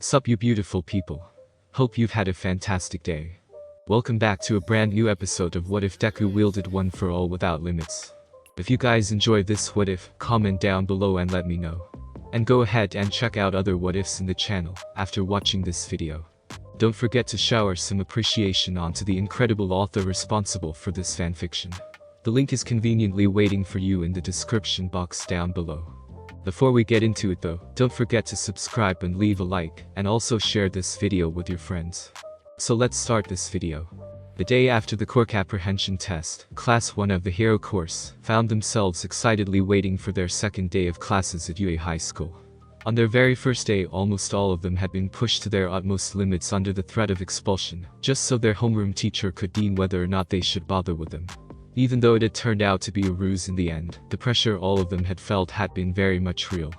Sup you beautiful people. Hope you've had a fantastic day. Welcome back to a brand new episode of What If Deku Wielded One for All Without Limits. If you guys enjoy this what if, comment down below and let me know. And go ahead and check out other what ifs in the channel after watching this video. Don't forget to shower some appreciation onto the incredible author responsible for this fanfiction. The link is conveniently waiting for you in the description box down below. Before we get into it though, don't forget to subscribe and leave a like, and also share this video with your friends. So let's start this video. The day after the Quirk apprehension test, Class 1 of the Hero course found themselves excitedly waiting for their second day of classes at UA High School. On their very first day, almost all of them had been pushed to their utmost limits under the threat of expulsion, just so their homeroom teacher could deem whether or not they should bother with them. Even though it had turned out to be a ruse in the end, the pressure all of them had felt had been very much real.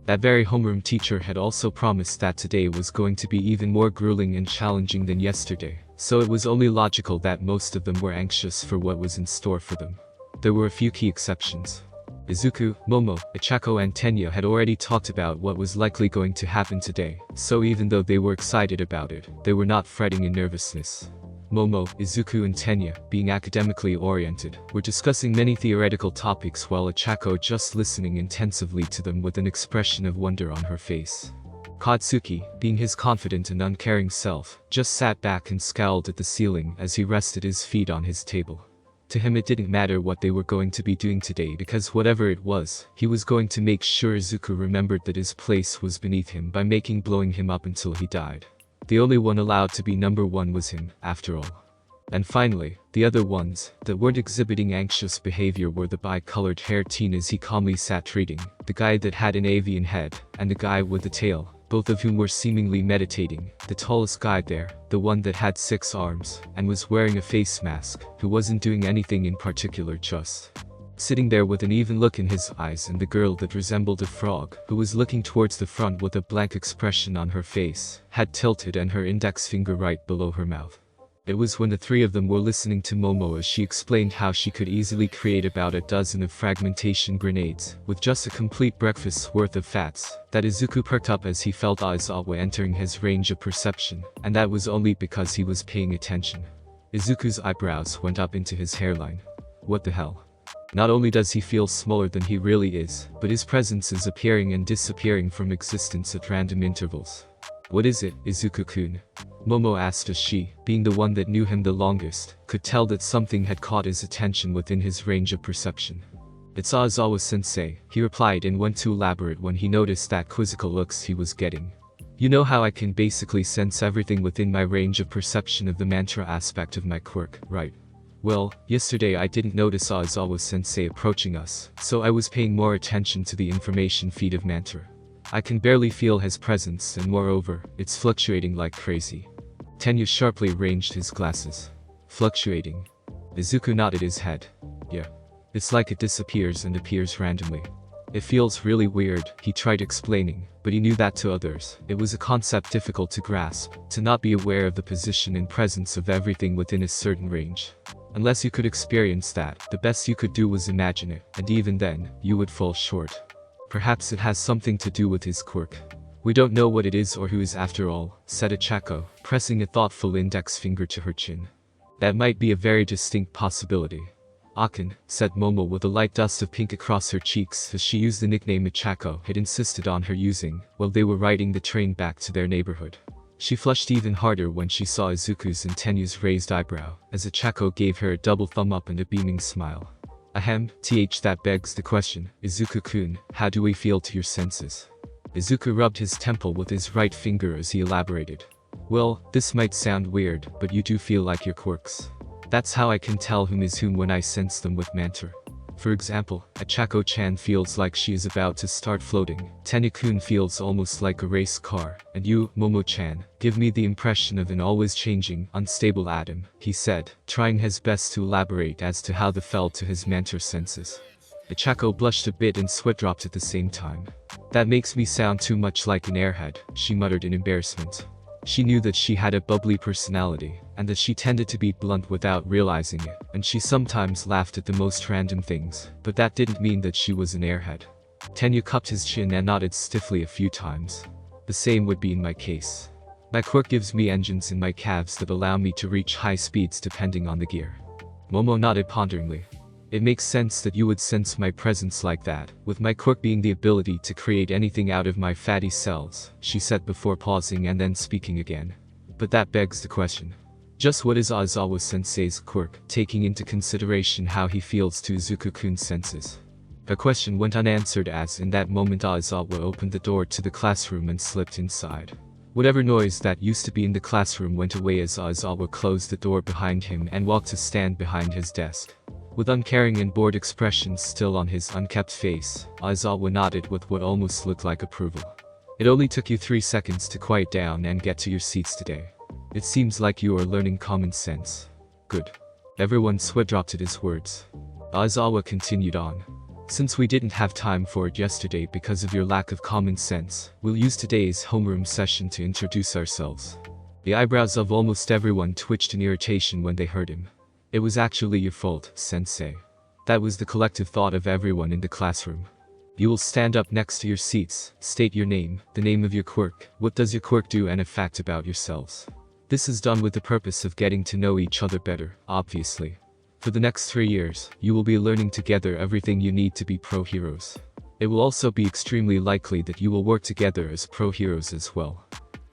That very homeroom teacher had also promised that today was going to be even more grueling and challenging than yesterday, so it was only logical that most of them were anxious for what was in store for them. There were a few key exceptions. Izuku, Momo, Ichako and Tenya had already talked about what was likely going to happen today, so even though they were excited about it, they were not fretting in nervousness. Momo, Izuku and Tenya, being academically oriented, were discussing many theoretical topics while Ichako just listening intensively to them with an expression of wonder on her face. Katsuki, being his confident and uncaring self, just sat back and scowled at the ceiling as he rested his feet on his table. To him it didn't matter what they were going to be doing today because whatever it was, he was going to make sure Izuku remembered that his place was beneath him by blowing him up until he died. The only one allowed to be number one was him, after all. And finally, the other ones that weren't exhibiting anxious behavior were the bi-colored hair teenagers he calmly sat reading, the guy that had an avian head, and the guy with the tail, both of whom were seemingly meditating, the tallest guy there, the one that had 6 arms, and was wearing a face mask, who wasn't doing anything in particular just sitting there with an even look in his eyes, and the girl that resembled a frog, who was looking towards the front with a blank expression on her face, had tilted and her index finger right below her mouth. It was when the three of them were listening to Momo as she explained how she could easily create about a dozen of fragmentation grenades, with just a complete breakfast's worth of fats, that Izuku perked up as he felt Aizawa entering his range of perception, and that was only because he was paying attention. Izuku's eyebrows went up into his hairline. What the hell? Not only does he feel smaller than he really is, but his presence is appearing and disappearing from existence at random intervals. What is it, Izuku-kun? Momo asked as she, being the one that knew him the longest, could tell that something had caught his attention within his range of perception. It's Aizawa-sensei, he replied and went to elaborate when he noticed that quizzical looks he was getting. You know how I can basically sense everything within my range of perception of the mantra aspect of my quirk, right? Well, yesterday I didn't notice Aizawa-sensei approaching us, so I was paying more attention to the information feed of mantra. I can barely feel his presence and moreover, it's fluctuating like crazy. Tenya sharply arranged his glasses. Fluctuating. Izuku nodded his head. Yeah. It's like it disappears and appears randomly. It feels really weird, he tried explaining, but he knew that to others, it was a concept difficult to grasp, to not be aware of the position and presence of everything within a certain range. Unless you could experience that, the best you could do was imagine it, and even then, you would fall short. Perhaps it has something to do with his quirk. We don't know what it is or who is after all, said Ichako, pressing a thoughtful index finger to her chin. That might be a very distinct possibility. Akin, said Momo with a light dust of pink across her cheeks as she used the nickname Ichako had insisted on her using, while they were riding the train back to their neighborhood. She flushed even harder when she saw Izuku's and Tenya's raised eyebrow, as Ichako gave her a double thumb up and a beaming smile. Ahem, that begs the question, Izuku-kun, how do we feel to your senses? Izuku rubbed his temple with his right finger as he elaborated. Well, this might sound weird, but you do feel like your quirks. That's how I can tell whom is whom when I sense them with mantra. For example, Ichako-chan feels like she is about to start floating, Tenya-kun feels almost like a race car, and you, Momo-chan, give me the impression of an always changing, unstable atom, he said, trying his best to elaborate as to how they felt to his mantra senses. Ichako blushed a bit and sweat dropped at the same time. That makes me sound too much like an airhead, she muttered in embarrassment. She knew that she had a bubbly personality, and that she tended to be blunt without realizing it, and she sometimes laughed at the most random things, but that didn't mean that she was an airhead. Tenya cupped his chin and nodded stiffly a few times. The same would be in my case. My quirk gives me engines in my calves that allow me to reach high speeds depending on the gear. Momo nodded ponderingly. It makes sense that you would sense my presence like that, with my quirk being the ability to create anything out of my fatty cells, she said before pausing and then speaking again. But that begs the question. Just what is Aizawa-sensei's quirk, taking into consideration how he feels to Izuku-kun's senses? The question went unanswered as in that moment Aizawa opened the door to the classroom and slipped inside. Whatever noise that used to be in the classroom went away as Aizawa closed the door behind him and walked to stand behind his desk. With uncaring and bored expressions still on his unkempt face, Aizawa nodded with what almost looked like approval. It only took you 3 seconds to quiet down and get to your seats today. It seems like you are learning common sense. Good. Everyone sweat dropped at his words. Aizawa continued on. Since we didn't have time for it yesterday because of your lack of common sense, we'll use today's homeroom session to introduce ourselves. The eyebrows of almost everyone twitched in irritation when they heard him. It was actually your fault, sensei. That was the collective thought of everyone in the classroom. You will stand up next to your seats, state your name, the name of your quirk, what does your quirk do and a fact about yourselves. This is done with the purpose of getting to know each other better, obviously. For the next 3 years, you will be learning together everything you need to be pro-heroes. It will also be extremely likely that you will work together as pro-heroes as well.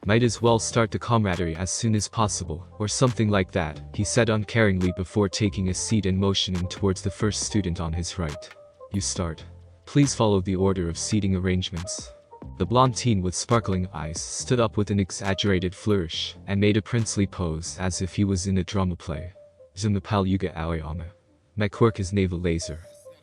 Might as well start the camaraderie as soon as possible, or something like that, he said uncaringly before taking a seat and motioning towards the first student on his right. You start. Please follow the order of seating arrangements. The blonde teen with sparkling eyes stood up with an exaggerated flourish, and made a princely pose as if he was in a drama play. Zumapal Yuga Aoyama. My quirk is naval laser.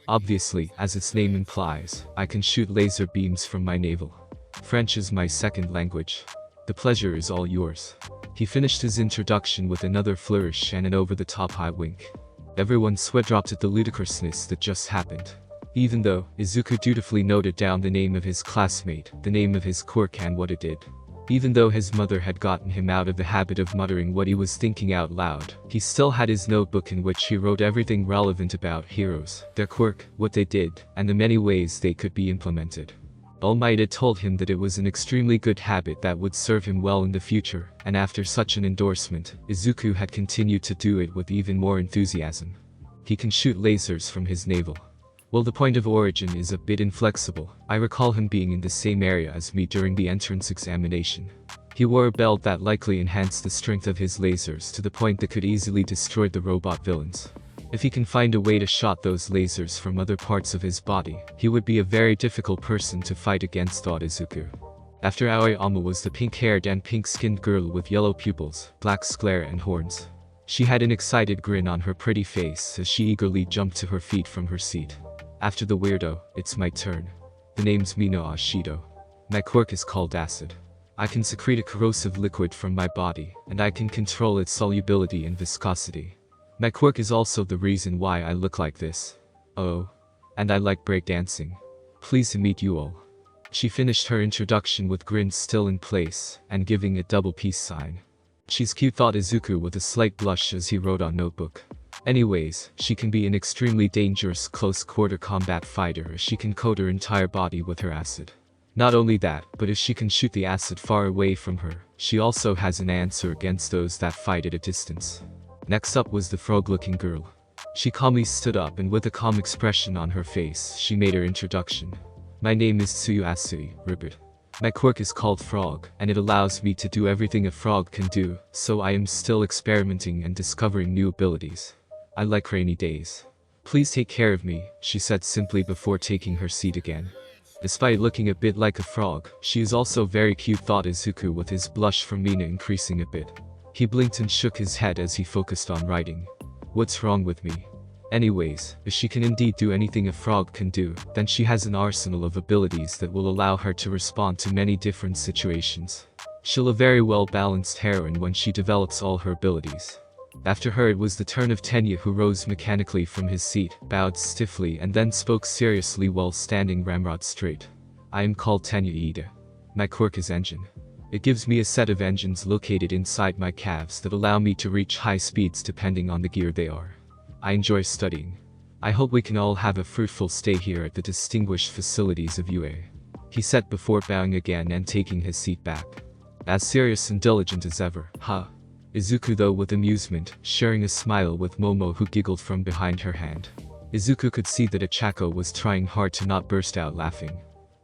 Obviously, as its name implies, I can shoot laser beams from my navel. French is my second language. The pleasure is all yours. He finished his introduction with another flourish and an over-the-top high wink. Everyone sweat dropped at the ludicrousness that just happened. Even though, Izuku dutifully noted down the name of his classmate, the name of his quirk and what it did. Even though his mother had gotten him out of the habit of muttering what he was thinking out loud, he still had his notebook in which he wrote everything relevant about heroes, their quirk, what they did, and the many ways they could be implemented. All Might had told him that it was an extremely good habit that would serve him well in the future, and after such an endorsement, Izuku had continued to do it with even more enthusiasm. He can shoot lasers from his navel. Well, the point of origin is a bit inflexible. I recall him being in the same area as me during the entrance examination. He wore a belt that likely enhanced the strength of his lasers to the point that could easily destroy the robot villains. If he can find a way to shoot those lasers from other parts of his body, he would be a very difficult person to fight against, thought Izuku. After Aoyama was the pink-haired and pink-skinned girl with yellow pupils, black sclera and horns. She had an excited grin on her pretty face as she eagerly jumped to her feet from her seat. After the weirdo, it's my turn. The name's Mino Ashido. My quirk is called acid. I can secrete a corrosive liquid from my body, and I can control its solubility and viscosity. My quirk is also the reason why I look like this. Oh. And I like breakdancing. Pleased to meet you all. She finished her introduction with grins still in place, and giving a double peace sign. She's cute, thought Izuku with a slight blush as he wrote on notebook. Anyways, she can be an extremely dangerous close-quarter combat fighter as she can coat her entire body with her acid. Not only that, but if she can shoot the acid far away from her, she also has an answer against those that fight at a distance. Next up was the frog-looking girl. She calmly stood up and with a calm expression on her face, she made her introduction. My name is Tsuyu Asui, Ribbit. My quirk is called Frog, and it allows me to do everything a frog can do, so I am still experimenting and discovering new abilities. I like rainy days. Please take care of me, she said simply before taking her seat again. Despite looking a bit like a frog, she is also very cute, thought Izuku with his blush from Mina increasing a bit. He blinked and shook his head as he focused on writing. What's wrong with me? Anyways, if she can indeed do anything a frog can do, then she has an arsenal of abilities that will allow her to respond to many different situations. She'll a very well-balanced heroine when she develops all her abilities. After her it was the turn of Tenya, who rose mechanically from his seat, bowed stiffly and then spoke seriously while standing ramrod straight. I am called Tenya Ida. My quirk is engine. It gives me a set of engines located inside my calves that allow me to reach high speeds depending on the gear they are. I enjoy studying. I hope we can all have a fruitful stay here at the distinguished facilities of UA. he said before bowing again and taking his seat back. As serious and diligent as ever, huh? Izuku though with amusement, sharing a smile with Momo who giggled from behind her hand. Izuku could see that Ochako was trying hard to not burst out laughing.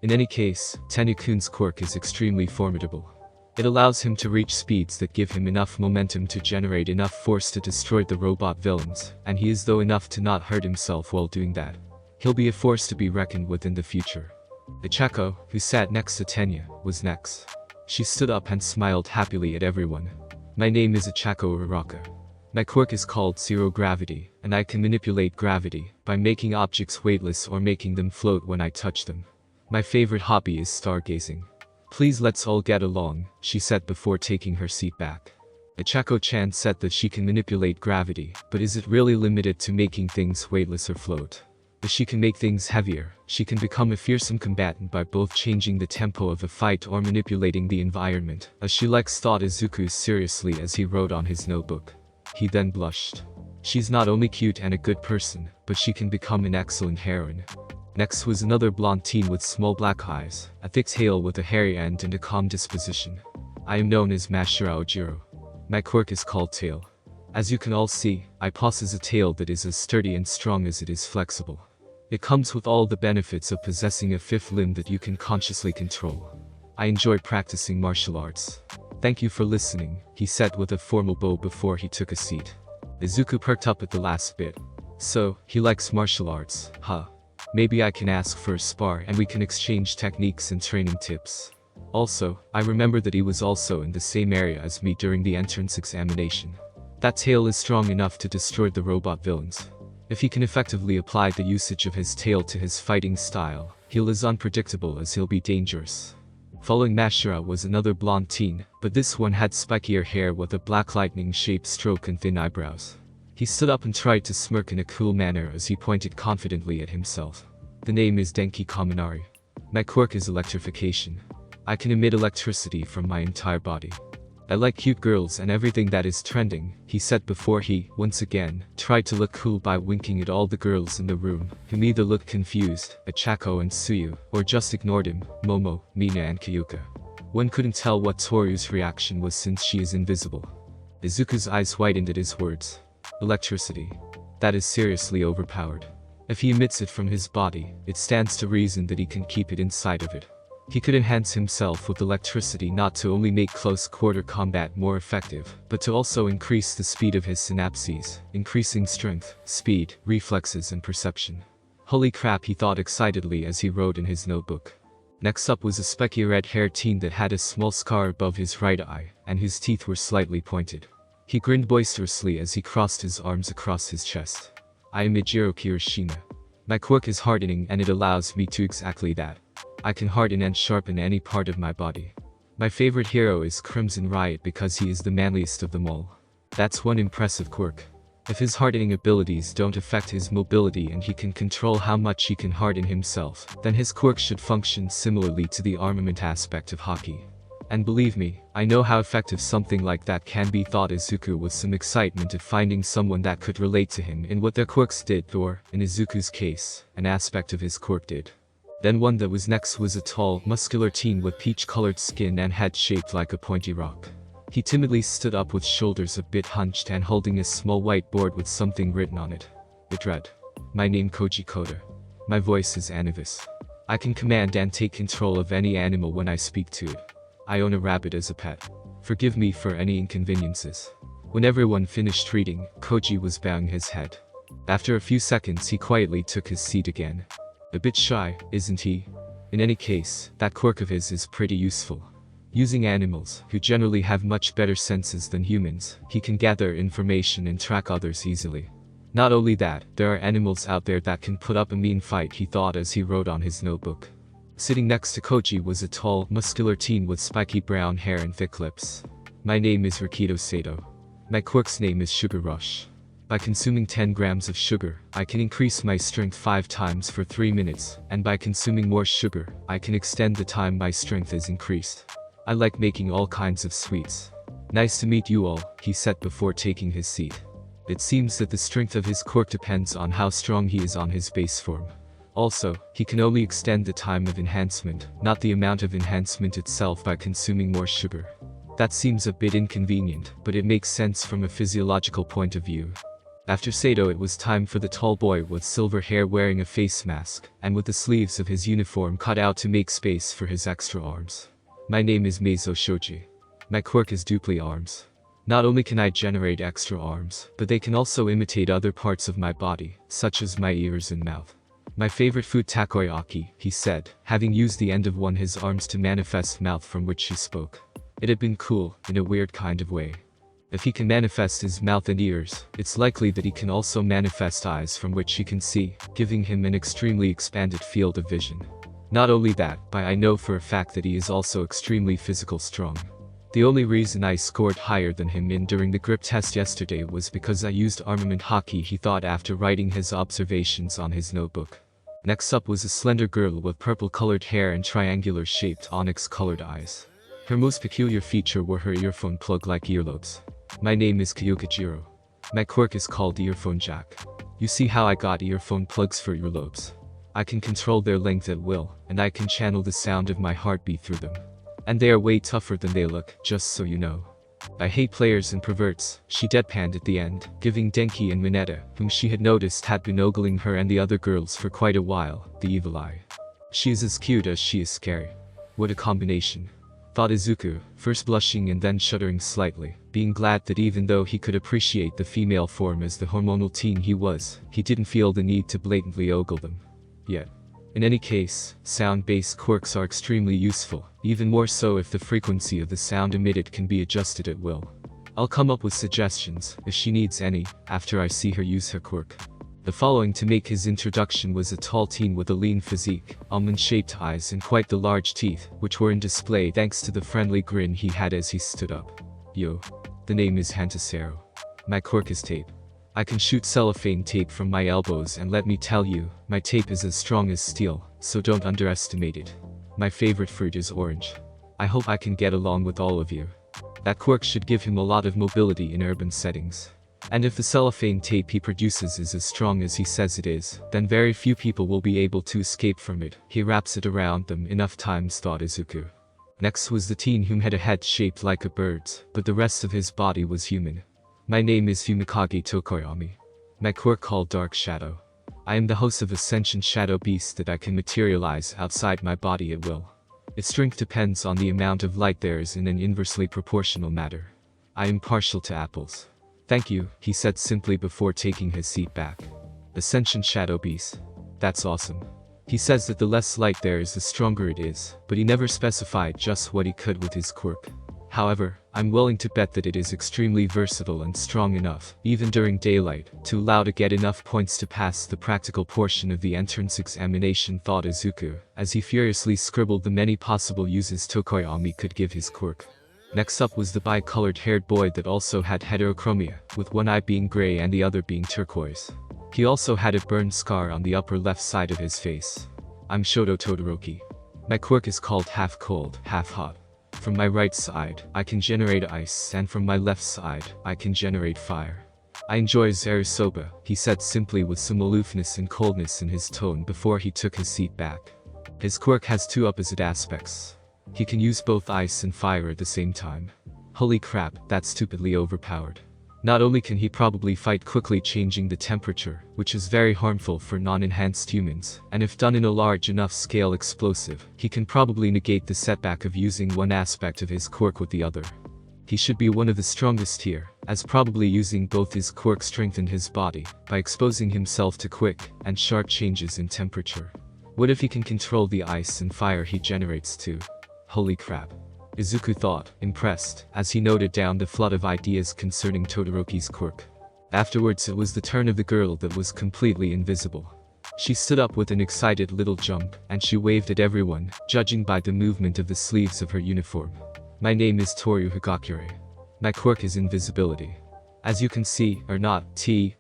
In any case, Tenu-kun's quirk is extremely formidable. It allows him to reach speeds that give him enough momentum to generate enough force to destroy the robot villains, and he is though enough to not hurt himself while doing that. He'll be a force to be reckoned with in the future. Ochako, who sat next to Tenya, was next. She stood up and smiled happily at everyone. My name is Ochako Uraraka. My quirk is called Zero Gravity, and I can manipulate gravity by making objects weightless or making them float when I touch them. My favorite hobby is stargazing. Please let's all get along, she said before taking her seat back. Ochako-chan said that she can manipulate gravity, but is it really limited to making things weightless or float? If she can make things heavier, she can become a fearsome combatant by both changing the tempo of a fight or manipulating the environment, as she likes thought Izuku seriously as he wrote on his notebook. He then blushed. She's not only cute and a good person, but she can become an excellent heroine. Next was another blonde teen with small black eyes, a thick tail with a hairy end and a calm disposition. I am known as Mashira Ojiro. My quirk is called Tail. As you can all see, I possess a tail that is as sturdy and strong as it is flexible. It comes with all the benefits of possessing a fifth limb that you can consciously control. I enjoy practicing martial arts. Thank you for listening, he said with a formal bow before he took a seat. Izuku perked up at the last bit. So, he likes martial arts, huh? Maybe I can ask for a spar and we can exchange techniques and training tips. Also, I remember that he was also in the same area as me during the entrance examination. That tail is strong enough to destroy the robot villains. If he can effectively apply the usage of his tail to his fighting style, he'll as unpredictable as he'll be dangerous. Following Mashira was another blonde teen, but this one had spikier hair with a black lightning-shaped stroke and thin eyebrows. He stood up and tried to smirk in a cool manner as he pointed confidently at himself. The name is Denki Kaminari. My quirk is electrification. I can emit electricity from my entire body. I like cute girls and everything that is trending, he said before he, once again, tried to look cool by winking at all the girls in the room, who either looked confused, Ochako and Tsuyu, or just ignored him, Momo, Mina and Kyuka. One couldn't tell what Toru's reaction was since she is invisible. Izuku's eyes widened at his words. Electricity. That is seriously overpowered. If he emits it from his body, it stands to reason that he can keep it inside of it. He could enhance himself with electricity not to only make close-quarter combat more effective, but to also increase the speed of his synapses, increasing strength, speed, reflexes and perception. Holy crap, he thought excitedly as he wrote in his notebook. Next up was a specky red-haired teen that had a small scar above his right eye, and his teeth were slightly pointed. He grinned boisterously as he crossed his arms across his chest. I am Ijiro Kirishima. My quirk is hardening and it allows me to exactly that. I can harden and sharpen any part of my body. My favorite hero is Crimson Riot because he is the manliest of them all. That's one impressive quirk. If his hardening abilities don't affect his mobility and he can control how much he can harden himself, then his quirk should function similarly to the armament aspect of Haki. And believe me, I know how effective something like that can be, thought Izuku with some excitement at finding someone that could relate to him in what their quirks did, or, in Izuku's case, an aspect of his quirk did. Then one that was next was a tall, muscular teen with peach-colored skin and head shaped like a pointy rock. He timidly stood up with shoulders a bit hunched and holding a small white board with something written on it. It read, "My name Koji Koda. My voice is Anivis. I can command and take control of any animal when I speak to it. I own a rabbit as a pet. Forgive me for any inconveniences." When everyone finished reading, Koji was bowing his head. After a few seconds he quietly took his seat again. A bit shy, isn't he? In any case, that quirk of his is pretty useful. Using animals, who generally have much better senses than humans, he can gather information and track others easily. Not only that, there are animals out there that can put up a mean fight, he thought as he wrote on his notebook. Sitting next to Koji was a tall, muscular teen with spiky brown hair and thick lips. My name is Rikido Sato. My quirk's name is Sugar Rush. By consuming 10 grams of sugar, I can increase my strength 5 times for 3 minutes, and by consuming more sugar, I can extend the time my strength is increased. I like making all kinds of sweets. Nice to meet you all, he said before taking his seat. It seems that the strength of his quirk depends on how strong he is on his base form. Also, he can only extend the time of enhancement, not the amount of enhancement itself by consuming more sugar. That seems a bit inconvenient, but it makes sense from a physiological point of view. After Sato, it was time for the tall boy with silver hair wearing a face mask, and with the sleeves of his uniform cut out to make space for his extra arms. My name is Meizo Shoji. My quirk is Dupli Arms. Not only can I generate extra arms, but they can also imitate other parts of my body, such as my ears and mouth. My favorite food takoyaki, he said, having used the end of one his arms to manifest mouth from which he spoke. It had been cool, in a weird kind of way. If he can manifest his mouth and ears, it's likely that he can also manifest eyes from which he can see, giving him an extremely expanded field of vision. Not only that, but I know for a fact that he is also extremely physical strong. The only reason I scored higher than him during the grip test yesterday was because I used armament Haki, he thought after writing his observations on his notebook. Next up was a slender girl with purple-colored hair and triangular-shaped onyx-colored eyes. Her most peculiar feature were her earphone plug-like earlobes. My name is Kyokajiro. My quirk is called Earphone Jack. You see how I got earphone plugs for earlobes? I can control their length at will, and I can channel the sound of my heartbeat through them. And they are way tougher than they look, just so you know. I hate players and perverts, she deadpanned at the end, giving Denki and Mineta, whom she had noticed had been ogling her and the other girls for quite a while, the evil eye. She is as cute as she is scary. What a combination. Thought Izuku, first blushing and then shuddering slightly, being glad that even though he could appreciate the female form as the hormonal teen he was, he didn't feel the need to blatantly ogle them. Yet. In any case, sound-based quirks are extremely useful, even more so if the frequency of the sound emitted can be adjusted at will. I'll come up with suggestions, if she needs any, after I see her use her quirk. The following to make his introduction was a tall teen with a lean physique, almond-shaped eyes and quite the large teeth, which were in display thanks to the friendly grin he had as he stood up. Yo. The name is Hantasero. My quirk is tape. I can shoot cellophane tape from my elbows, and let me tell you, my tape is as strong as steel, so don't underestimate it. My favorite fruit is orange. I hope I can get along with all of you. That quirk should give him a lot of mobility in urban settings. And if the cellophane tape he produces is as strong as he says it is, then very few people will be able to escape from it. He wraps it around them enough times, thought Izuku. Next was the teen whom had a head shaped like a bird's, but the rest of his body was human. My name is Fumikage Tokoyami. My quirk called Dark Shadow. I am the host of a sentient shadow beast that I can materialize outside my body at will. Its strength depends on the amount of light there is in an inversely proportional matter. I am partial to apples. Thank you, he said simply before taking his seat back. The sentient shadow beast. That's awesome. He says that the less light there is, the stronger it is, but he never specified just what he could with his quirk. However, I'm willing to bet that it is extremely versatile and strong enough, even during daylight, to allow to get enough points to pass the practical portion of the entrance examination, thought Izuku, as he furiously scribbled the many possible uses Tokoyami could give his quirk. Next up was the bi-colored haired boy that also had heterochromia, with one eye being gray and the other being turquoise. He also had a burn scar on the upper left side of his face. I'm Shoto Todoroki. My quirk is called half cold, half hot. From my right side, I can generate ice, and from my left side, I can generate fire. I enjoy Zarusoba, he said simply with some aloofness and coldness in his tone before he took his seat back. His quirk has two opposite aspects. He can use both ice and fire at the same time. Holy crap, that's stupidly overpowered. Not only can he probably fight quickly changing the temperature, which is very harmful for non-enhanced humans, and if done in a large enough scale explosive, he can probably negate the setback of using one aspect of his quirk with the other. He should be one of the strongest here, as probably using both his quirk strengthened his body, by exposing himself to quick and sharp changes in temperature. What if he can control the ice and fire he generates too? Holy crap. Izuku thought, impressed, as he noted down the flood of ideas concerning Todoroki's quirk. Afterwards it was the turn of the girl that was completely invisible. She stood up with an excited little jump, and she waved at everyone, judging by the movement of the sleeves of her uniform. My name is Toru Higakure. My quirk is invisibility. As you can see, or not,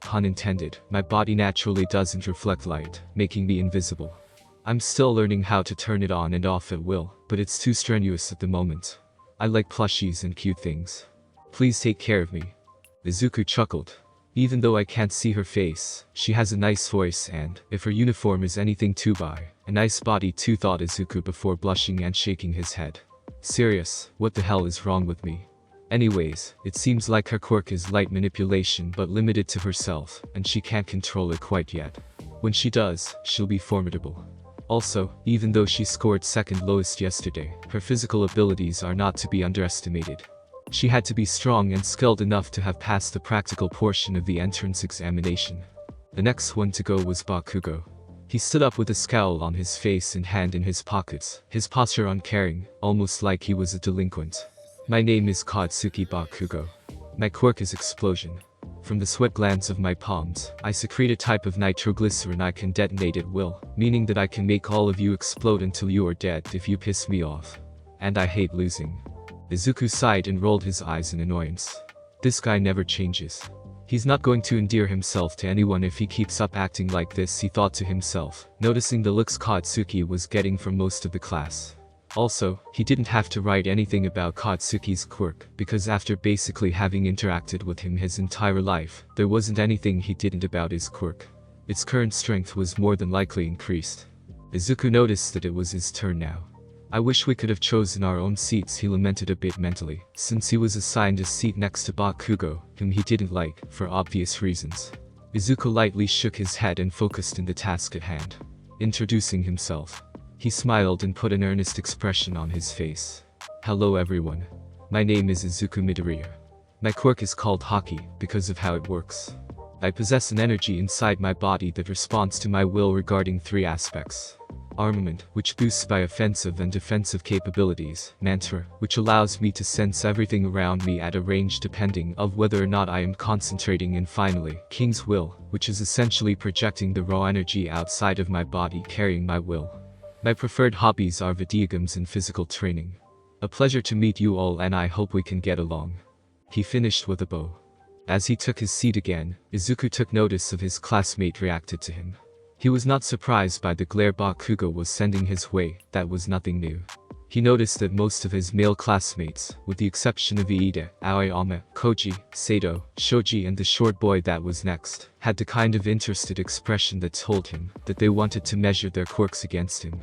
pun intended, my body naturally doesn't reflect light, making me invisible. I'm still learning how to turn it on and off at will, but it's too strenuous at the moment. I like plushies and cute things. Please take care of me. Izuku chuckled. Even though I can't see her face, she has a nice voice and, if her uniform is anything to buy, a nice body too, thought Izuku before blushing and shaking his head. Serious, what the hell is wrong with me? Anyways, it seems like her quirk is light manipulation but limited to herself, and she can't control it quite yet. When she does, she'll be formidable. Also, even though she scored second lowest yesterday, her physical abilities are not to be underestimated. She had to be strong and skilled enough to have passed the practical portion of the entrance examination. The next one to go was Bakugo. He stood up with a scowl on his face and hand in his pockets, his posture uncaring, almost like he was a delinquent. My name is Katsuki Bakugo. My quirk is explosion. From the sweat glands of my palms, I secrete a type of nitroglycerin I can detonate at will, meaning that I can make all of you explode until you are dead if you piss me off. And I hate losing. Izuku sighed and rolled his eyes in annoyance. This guy never changes. He's not going to endear himself to anyone if he keeps up acting like this, he thought to himself, noticing the looks Katsuki was getting from most of the class. Also, he didn't have to write anything about Katsuki's quirk, because after basically having interacted with him his entire life, there wasn't anything he didn't about his quirk. Its current strength was more than likely increased. Izuku noticed that it was his turn now. I wish we could have chosen our own seats, he lamented a bit mentally, since he was assigned a seat next to Bakugo, whom he didn't like, for obvious reasons. Izuku lightly shook his head and focused in the task at hand. Introducing himself. He smiled and put an earnest expression on his face. Hello everyone. My name is Izuku Midoriya. My quirk is called Haki, because of how it works. I possess an energy inside my body that responds to my will regarding three aspects. Armament, which boosts my offensive and defensive capabilities. Mantra, which allows me to sense everything around me at a range depending of whether or not I am concentrating. And finally, King's Will, which is essentially projecting the raw energy outside of my body carrying my will. My preferred hobbies are video games and physical training. A pleasure to meet you all and I hope we can get along. He finished with a bow. As he took his seat again, Izuku took notice of his classmate reacted to him. He was not surprised by the glare Bakugo was sending his way, that was nothing new. He noticed that most of his male classmates, with the exception of Iida, Aoyama, Koji, Sato, Shoji and the short boy that was next, had the kind of interested expression that told him that they wanted to measure their quirks against him.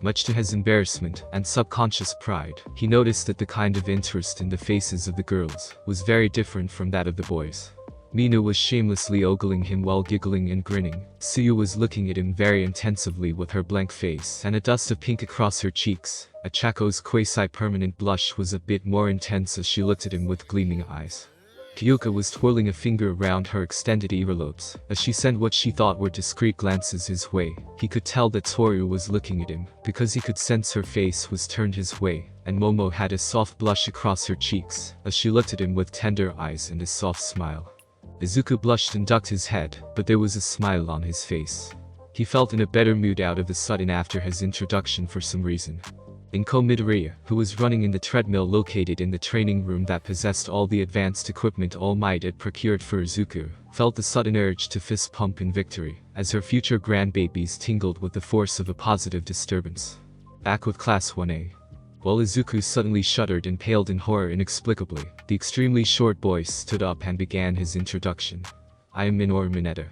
Much to his embarrassment and subconscious pride, he noticed that the kind of interest in the faces of the girls was very different from that of the boys. Mina was shamelessly ogling him while giggling and grinning. Suyu was looking at him very intensively with her blank face and a dust of pink across her cheeks. Achako's quasi-permanent blush was a bit more intense as she looked at him with gleaming eyes. Kyoka was twirling a finger around her extended earlobes as she sent what she thought were discreet glances his way. He could tell that Toru was looking at him, because he could sense her face was turned his way, and Momo had a soft blush across her cheeks as she looked at him with tender eyes and a soft smile. Izuku blushed and ducked his head, but there was a smile on his face. He felt in a better mood out of the sudden after his introduction for some reason. Izuku Midoriya, who was running in the treadmill located in the training room that possessed all the advanced equipment All Might had procured for Izuku, felt the sudden urge to fist pump in victory, as her future grandbabies tingled with the force of a positive disturbance. Back with Class 1A. While Izuku suddenly shuddered and paled in horror inexplicably, the extremely short boy stood up and began his introduction. I am Minoru Mineta.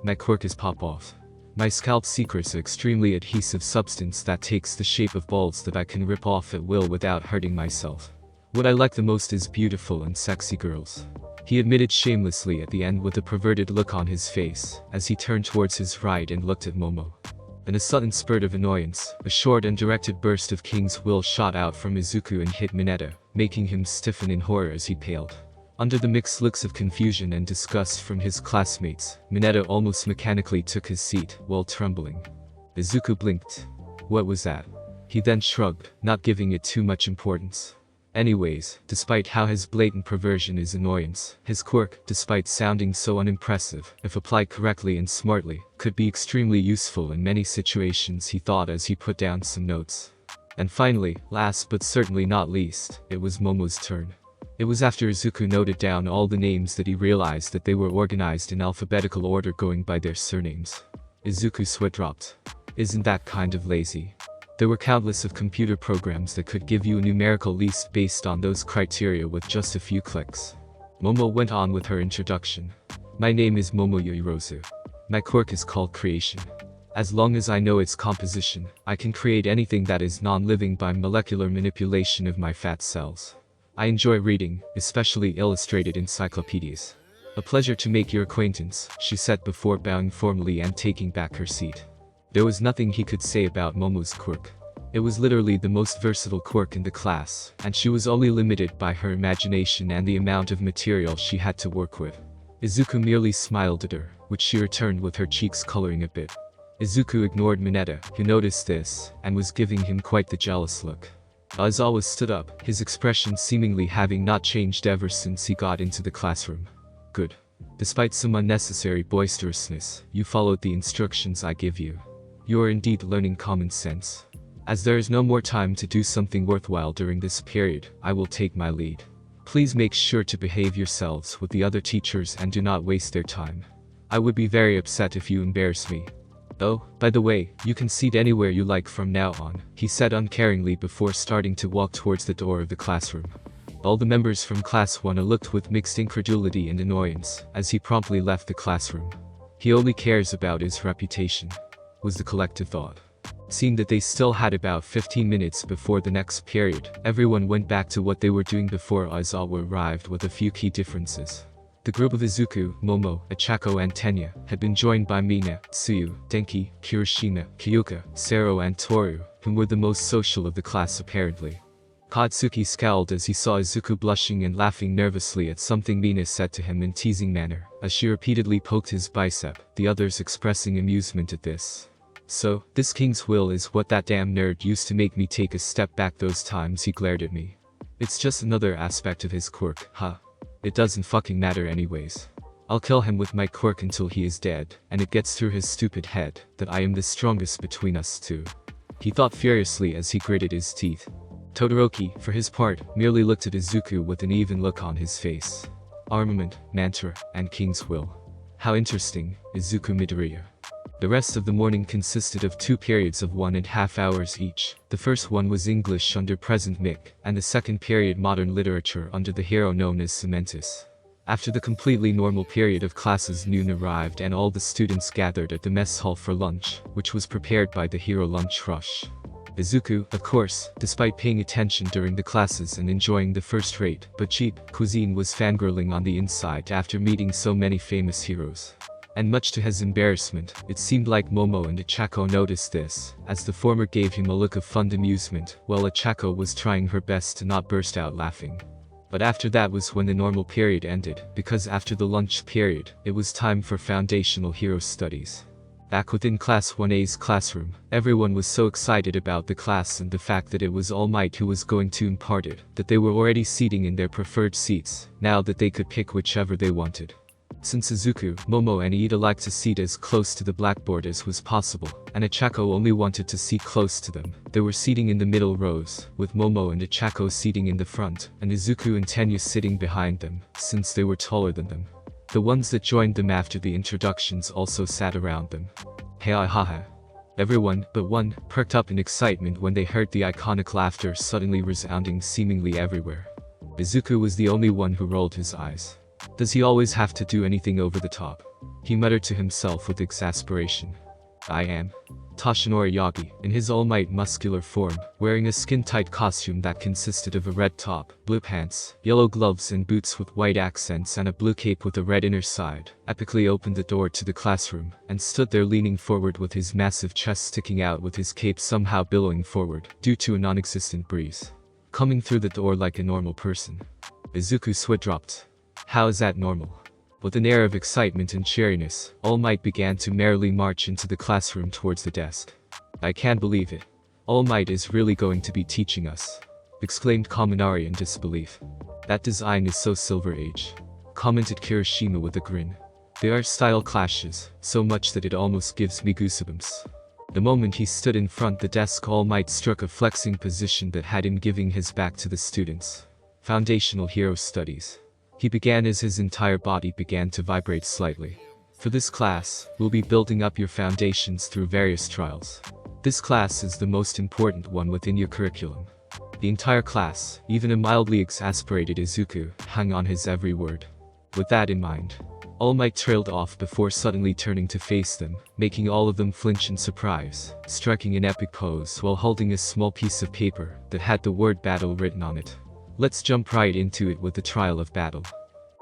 My quirk is Pop-Off. My scalp secretes an extremely adhesive substance that takes the shape of balls that I can rip off at will without hurting myself. What I like the most is beautiful and sexy girls. He admitted shamelessly at the end with a perverted look on his face, as he turned towards his right and looked at Momo. In a sudden spurt of annoyance, a short and directed burst of King's Will shot out from Izuku and hit Mineta, making him stiffen in horror as he paled. Under the mixed looks of confusion and disgust from his classmates, Mineta almost mechanically took his seat, while trembling. Izuku blinked. What was that? He then shrugged, not giving it too much importance. Anyways, despite how his blatant perversion is annoyance, his quirk, despite sounding so unimpressive, if applied correctly and smartly, could be extremely useful in many situations, he thought as he put down some notes. And finally, last but certainly not least, it was Momo's turn. It was after Izuku noted down all the names that he realized that they were organized in alphabetical order going by their surnames. Izuku's sweat dropped. Isn't that kind of lazy? There were countless of computer programs that could give you a numerical list based on those criteria with just a few clicks. Momo went on with her introduction. My name is Momoyo. My quirk is called creation. As long as I know its composition, I can create anything that is non-living by molecular manipulation of my fat cells. I enjoy reading, especially illustrated encyclopedias. A pleasure to make your acquaintance, she said before bowing formally and taking back her seat. There was nothing he could say about Momo's quirk. It was literally the most versatile quirk in the class, and she was only limited by her imagination and the amount of material she had to work with. Izuku merely smiled at her, which she returned with her cheeks coloring a bit. Izuku ignored Mineta, who noticed this, and was giving him quite the jealous look. Aizawa stood up, his expression seemingly having not changed ever since he got into the classroom. Good. Despite some unnecessary boisterousness, you followed the instructions I give you. You are indeed learning common sense. As there is no more time to do something worthwhile during this period, I will take my lead. Please make sure to behave yourselves with the other teachers and do not waste their time. I would be very upset if you embarrass me. Oh, by the way, you can seat anywhere you like from now on, he said uncaringly before starting to walk towards the door of the classroom. All the members from Class 1 looked with mixed incredulity and annoyance, as he promptly left the classroom. He only cares about his reputation, was the collective thought. Seeing that they still had about 15 minutes before the next period, everyone went back to what they were doing before Aizawa arrived with a few key differences. The group of Izuku, Momo, Achako and Tenya had been joined by Mina, Tsuyu, Denki, Kirishima, Kyuka, Sero and Toru, whom were the most social of the class apparently. Katsuki scowled as he saw Izuku blushing and laughing nervously at something Mina said to him in teasing manner, as she repeatedly poked his bicep, the others expressing amusement at this. So, this king's will is what that damn nerd used to make me take a step back those times he glared at me. It's just another aspect of his quirk, huh? It doesn't fucking matter anyways. I'll kill him with my quirk until he is dead, and it gets through his stupid head that I am the strongest between us two. He thought furiously as he gritted his teeth. Todoroki, for his part, merely looked at Izuku with an even look on his face. Armament, mantra, and king's will. How interesting, Izuku Midoriya. The rest of the morning consisted of 2 periods of 1.5 hours each. The first one was English under Present Mick, and the second period modern literature under the hero known as Cementus. After the completely normal period of classes, noon arrived and all the students gathered at the mess hall for lunch, which was prepared by the hero lunch rush. Izuku, of course, despite paying attention during the classes and enjoying the first-rate, but cheap, cuisine was fangirling on the inside after meeting so many famous heroes. And much to his embarrassment, it seemed like Momo and Achako noticed this, as the former gave him a look of fond amusement, while Achako was trying her best to not burst out laughing. But after that was when the normal period ended, because after the lunch period, it was time for foundational hero studies. Back within Class 1A's classroom, everyone was so excited about the class and the fact that it was All Might who was going to impart it, that they were already seating in their preferred seats, now that they could pick whichever they wanted. Since Izuku, Momo and Iida liked to seat as close to the blackboard as was possible, and Achako only wanted to seat close to them, they were seating in the middle rows, with Momo and Achako seating in the front, and Izuku and Tenya sitting behind them, since they were taller than them. The ones that joined them after the introductions also sat around them. Hey haha. Everyone, but one, perked up in excitement when they heard the iconic laughter suddenly resounding seemingly everywhere. Izuku was the only one who rolled his eyes. Does he always have to do anything over the top? He muttered to himself with exasperation. I am Toshinori Yagi, in his All Might muscular form, wearing a skin-tight costume that consisted of a red top, blue pants, yellow gloves and boots with white accents and a blue cape with a red inner side, epically opened the door to the classroom, and stood there leaning forward with his massive chest sticking out with his cape somehow billowing forward, due to a non-existent breeze. Coming through the door like a normal person. Izuku's sweat dropped. How is that normal? With an air of excitement and cheeriness, All Might began to merrily march into the classroom towards the desk. I can't believe it. All Might is really going to be teaching us, exclaimed Kaminari in disbelief. That design is so Silver Age, commented Kirishima with a grin. There are style clashes, so much that it almost gives me goosebumps. The moment he stood in front the desk, All Might struck a flexing position that had him giving his back to the students. Foundational Hero Studies. He began as his entire body began to vibrate slightly. For this class, we'll be building up your foundations through various trials. This class is the most important one within your curriculum. The entire class, even a mildly exasperated Izuku, hung on his every word. With that in mind, All Might trailed off before suddenly turning to face them, making all of them flinch in surprise, striking an epic pose while holding a small piece of paper that had the word battle written on it. Let's jump right into it with the trial of battle.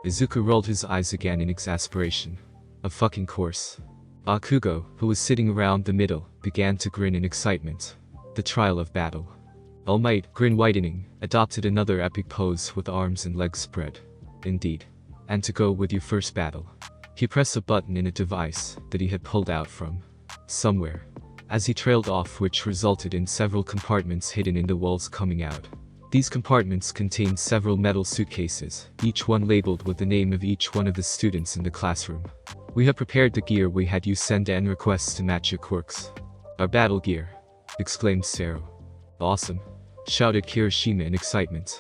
Izuku rolled his eyes again in exasperation. Of fucking course. Bakugo, who was sitting around the middle, began to grin in excitement. The trial of battle. All Might, grin widening, adopted another epic pose with arms and legs spread. Indeed. And to go with your first battle. He pressed a button in a device that he had pulled out from somewhere, as he trailed off, which resulted in several compartments hidden in the walls coming out. These compartments contained several metal suitcases, each one labeled with the name of each one of the students in the classroom. We have prepared the gear we had you send and requests to match your quirks. Our battle gear, exclaimed Sero. Awesome, shouted Kirishima in excitement.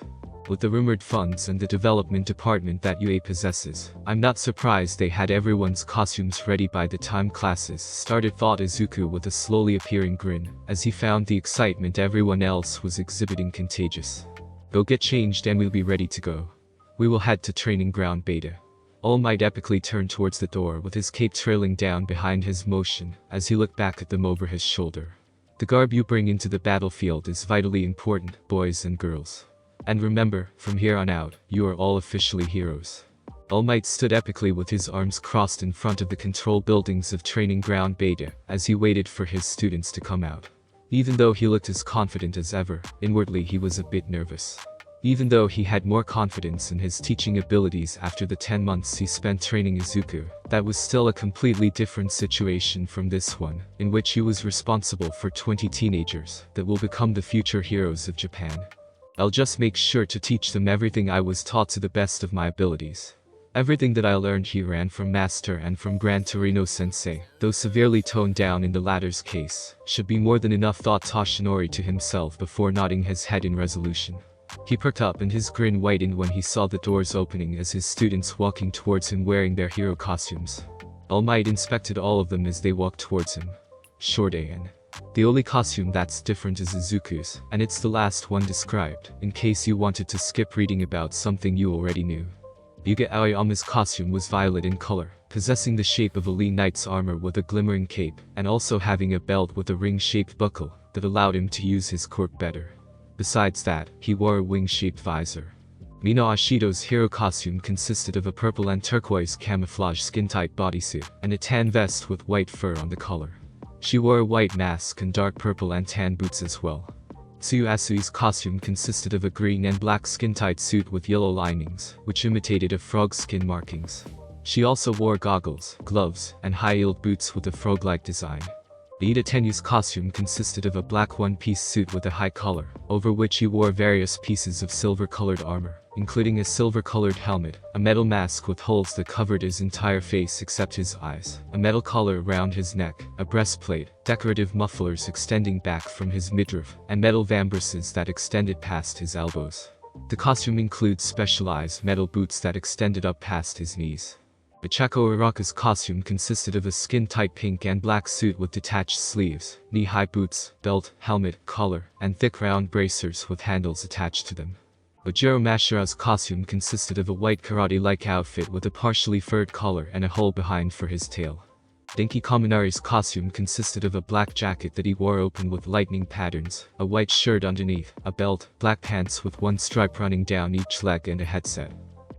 With the rumored funds and the development department that UA possesses, I'm not surprised they had everyone's costumes ready by the time classes started, thought Izuku with a slowly appearing grin, as he found the excitement everyone else was exhibiting contagious. Go get changed and we'll be ready to go. We will head to training ground beta. All Might epically turned towards the door with his cape trailing down behind his motion as he looked back at them over his shoulder. The garb you bring into the battlefield is vitally important, boys and girls. And remember, from here on out, you are all officially heroes. All Might stood epically with his arms crossed in front of the control buildings of Training Ground Beta as he waited for his students to come out. Even though he looked as confident as ever, inwardly he was a bit nervous. Even though he had more confidence in his teaching abilities after the 10 months he spent training Izuku, that was still a completely different situation from this one, in which he was responsible for 20 teenagers that will become the future heroes of Japan. I'll just make sure to teach them everything I was taught to the best of my abilities. Everything that I learned here and from Master and from Gran Torino-sensei, though severely toned down in the latter's case, should be more than enough, thought Toshinori to himself before nodding his head in resolution. He perked up and his grin widened when he saw the doors opening as his students walking towards him wearing their hero costumes. All Might inspected all of them as they walked towards him. Short AN. The only costume that's different is Izuku's, and it's the last one described, in case you wanted to skip reading about something you already knew. Yuga Aoyama's costume was violet in color, possessing the shape of a Lee Knight's armor with a glimmering cape, and also having a belt with a ring-shaped buckle that allowed him to use his quirk better. Besides that, he wore a wing-shaped visor. Mina Ashido's hero costume consisted of a purple and turquoise camouflage skin-tight bodysuit, and a tan vest with white fur on the collar. She wore a white mask and dark purple and tan boots as well. Tsuyu Asui's costume consisted of a green and black skin-tight suit with yellow linings, which imitated a frog's skin markings. She also wore goggles, gloves, and high-heeled boots with a frog-like design. Ida Tenyu's costume consisted of a black one-piece suit with a high collar, over which he wore various pieces of silver-colored armor, including a silver-colored helmet, a metal mask with holes that covered his entire face except his eyes, a metal collar around his neck, a breastplate, decorative mufflers extending back from his midriff, and metal vambraces that extended past his elbows. The costume includes specialized metal boots that extended up past his knees. Ichako Uraka's costume consisted of a skin-tight pink and black suit with detached sleeves, knee-high boots, belt, helmet, collar, and thick round bracers with handles attached to them. Ojiro Mashira's costume consisted of a white karate-like outfit with a partially furred collar and a hole behind for his tail. Denki Kaminari's costume consisted of a black jacket that he wore open with lightning patterns, a white shirt underneath, a belt, black pants with one stripe running down each leg and a headset.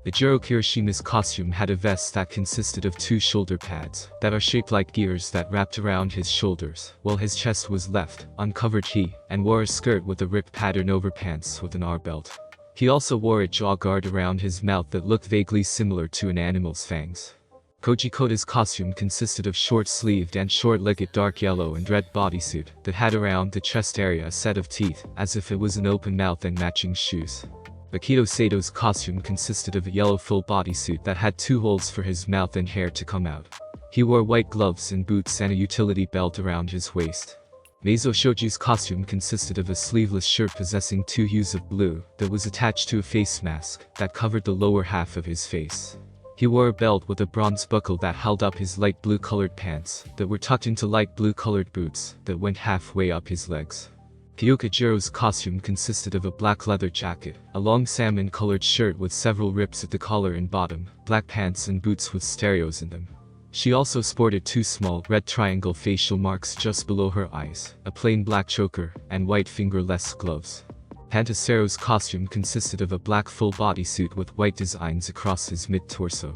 Ijiro Kirishima's costume had a vest that consisted of 2 shoulder pads that are shaped like gears that wrapped around his shoulders, while his chest was left uncovered. He and wore a skirt with a ripped pattern over pants with an R belt. He also wore a jaw guard around his mouth that looked vaguely similar to an animal's fangs. Koji Koda's costume consisted of short-sleeved and short-legged dark yellow and red bodysuit that had around the chest area a set of teeth, as if it was an open mouth, and matching shoes. Akito Sato's costume consisted of a yellow full bodysuit that had 2 holes for his mouth and hair to come out. He wore white gloves and boots and a utility belt around his waist. Meizo Shoji's costume consisted of a sleeveless shirt possessing 2 hues of blue that was attached to a face mask that covered the lower half of his face. He wore a belt with a bronze buckle that held up his light blue colored pants that were tucked into light blue colored boots that went halfway up his legs. Kyokajiro's costume consisted of a black leather jacket, a long salmon-colored shirt with several rips at the collar and bottom, black pants and boots with stereos in them. She also sported 2 small, red triangle facial marks just below her eyes, a plain black choker, and white fingerless gloves. Pantasero's costume consisted of a black full bodysuit with white designs across his mid-torso.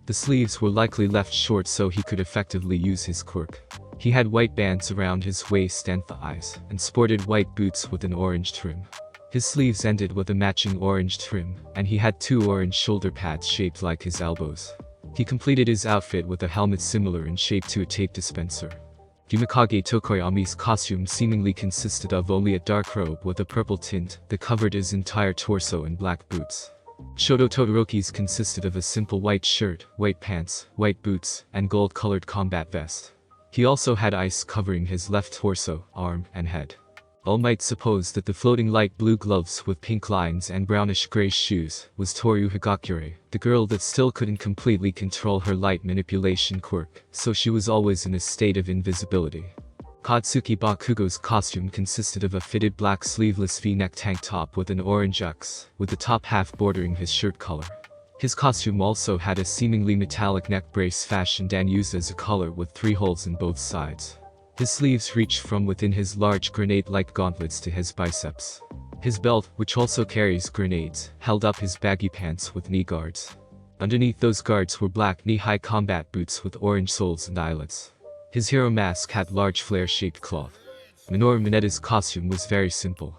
The sleeves were likely left short so he could effectively use his quirk. He had white bands around his waist and thighs, and sported white boots with an orange trim. His sleeves ended with a matching orange trim, and he had 2 orange shoulder pads shaped like his elbows. He completed his outfit with a helmet similar in shape to a tape dispenser. Yumikage Tokoyami's costume seemingly consisted of only a dark robe with a purple tint that covered his entire torso and black boots. Shoto Todoroki's consisted of a simple white shirt, white pants, white boots, and gold-colored combat vest. He also had ice covering his left torso, arm, and head. All might suppose that the floating light blue gloves with pink lines and brownish-gray shoes was Toru Higakure, the girl that still couldn't completely control her light manipulation quirk, so she was always in a state of invisibility. Katsuki Bakugo's costume consisted of a fitted black sleeveless V-neck tank top with an orange X, with the top half bordering his shirt color. His costume also had a seemingly metallic neck brace fashioned and used as a collar with 3 holes in both sides. His sleeves reached from within his large grenade-like gauntlets to his biceps. His belt, which also carries grenades, held up his baggy pants with knee guards. Underneath those guards were black knee-high combat boots with orange soles and eyelets. His hero mask had large flare-shaped cloth. Minoru Minetta's costume was very simple.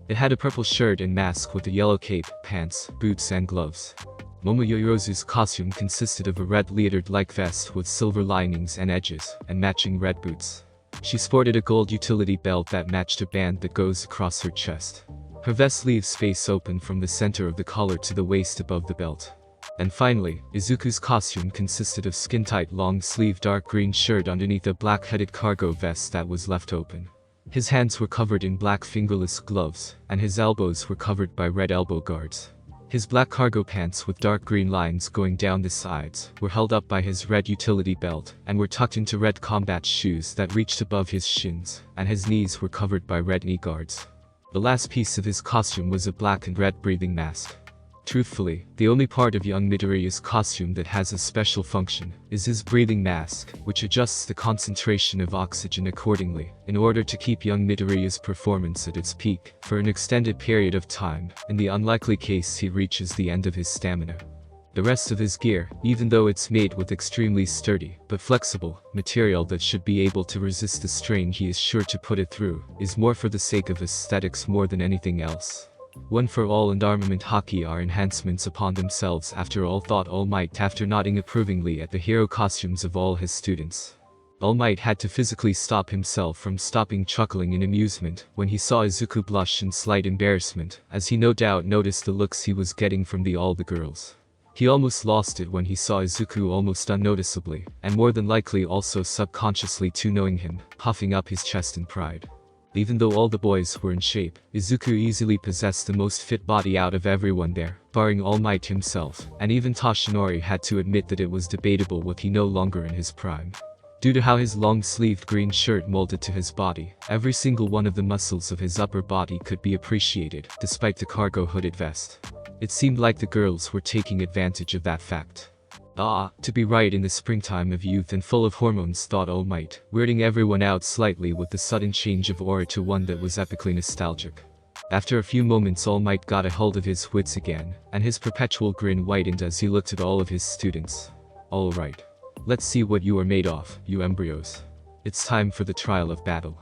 It had a purple shirt and mask with a yellow cape, pants, boots and gloves. Momoyorozu's costume consisted of a red leotard-like vest with silver linings and edges, and matching red boots. She sported a gold utility belt that matched a band that goes across her chest. Her vest leaves space open from the center of the collar to the waist above the belt. And finally, Izuku's costume consisted of skin-tight long-sleeve dark green shirt underneath a black-headed cargo vest that was left open. His hands were covered in black fingerless gloves, and his elbows were covered by red elbow guards. His black cargo pants with dark green lines going down the sides were held up by his red utility belt and were tucked into red combat shoes that reached above his shins, and his knees were covered by red knee guards. The last piece of his costume was a black and red breathing mask. Truthfully, the only part of young Midoriya's costume that has a special function is his breathing mask, which adjusts the concentration of oxygen accordingly, in order to keep young Midoriya's performance at its peak for an extended period of time, in the unlikely case he reaches the end of his stamina. The rest of his gear, even though it's made with extremely sturdy, but flexible, material that should be able to resist the strain he is sure to put it through, is more for the sake of aesthetics more than anything else. One for All and Armament Haki are enhancements upon themselves after all, thought All Might after nodding approvingly at the hero costumes of all his students. All Might had to physically stop himself from stopping chuckling in amusement when he saw Izuku blush in slight embarrassment, as he no doubt noticed the looks he was getting from all the girls. He almost lost it when he saw Izuku almost unnoticeably, and more than likely also subconsciously too knowing him, puffing up his chest in pride. Even though all the boys were in shape, Izuku easily possessed the most fit body out of everyone there, barring All Might himself, and even Toshinori had to admit that it was debatable was he no longer in his prime. Due to how his long-sleeved green shirt molded to his body, every single one of the muscles of his upper body could be appreciated, despite the cargo hooded vest. It seemed like the girls were taking advantage of that fact. To be right in the springtime of youth and full of hormones, thought All Might, weirding everyone out slightly with the sudden change of aura to one that was epically nostalgic. After a few moments All Might got a hold of his wits again, and his perpetual grin widened as he looked at all of his students. All right. Let's see what you are made of, you embryos. It's time for the trial of battle.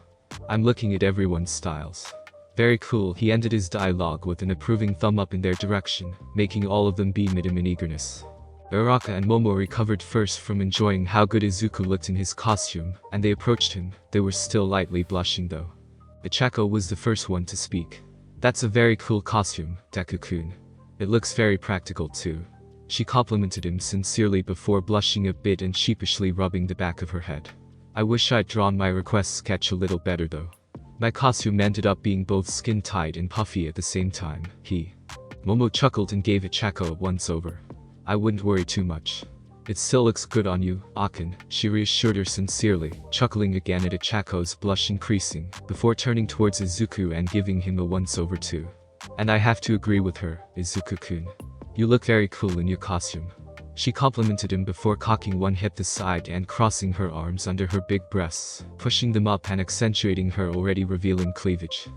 I'm looking at everyone's styles. Very cool. He ended his dialogue with an approving thumb up in their direction, making all of them beam at him in eagerness. Uraka and Momo recovered first from enjoying how good Izuku looked in his costume, and they approached him. They were still lightly blushing though. Ichako was the first one to speak. That's a very cool costume, Deku-kun. It looks very practical too. She complimented him sincerely before blushing a bit and sheepishly rubbing the back of her head. I wish I'd drawn my request sketch a little better though. My costume ended up being both skin-tight and puffy at the same time. Momo chuckled and gave Ichako a once-over. I wouldn't worry too much. It still looks good on you, Akin, she reassured her sincerely, chuckling again at Ichako's blush increasing, before turning towards Izuku and giving him a once-over too. And I have to agree with her, Izuku-kun. You look very cool in your costume. She complimented him before cocking one hip to the side and crossing her arms under her big breasts, pushing them up and accentuating her already revealing cleavage.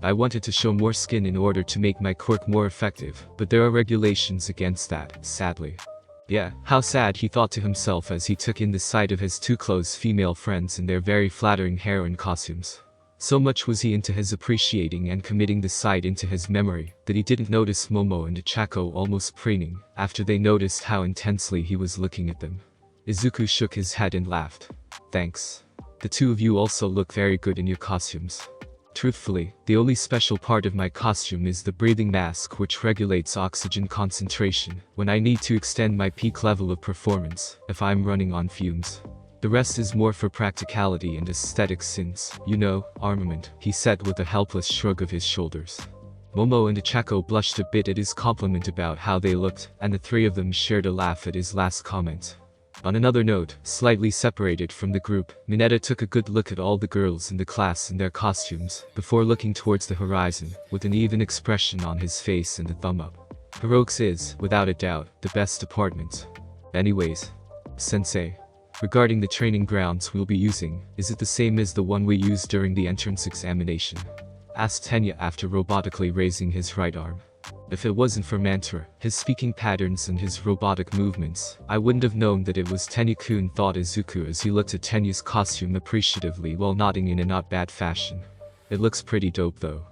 I wanted to show more skin in order to make my quirk more effective, but there are regulations against that, sadly. Yeah, how sad, he thought to himself as he took in the sight of his two close female friends in their very flattering heroine costumes. So much was he into his appreciating and committing the sight into his memory, that he didn't notice Momo and Ichako almost preening, after they noticed how intensely he was looking at them. Izuku shook his head and laughed. Thanks. The two of you also look very good in your costumes. Truthfully, the only special part of my costume is the breathing mask, which regulates oxygen concentration when I need to extend my peak level of performance, if I'm running on fumes. The rest is more for practicality and aesthetics since, you know, armament, he said with a helpless shrug of his shoulders. Momo and Ichako blushed a bit at his compliment about how they looked, and the three of them shared a laugh at his last comment. On another note, slightly separated from the group, Mineta took a good look at all the girls in the class in their costumes, before looking towards the horizon, with an even expression on his face and a thumb up. Heroics is, without a doubt, the best department. Anyways, Sensei. Regarding the training grounds we'll be using, is it the same as the one we used during the entrance examination? Asked Tenya after robotically raising his right arm. If it wasn't for Mantra, his speaking patterns and his robotic movements, I wouldn't have known that it was Tenya-kun, thought Izuku as he looked at Tenya's costume appreciatively while nodding in a not bad fashion. It looks pretty dope though.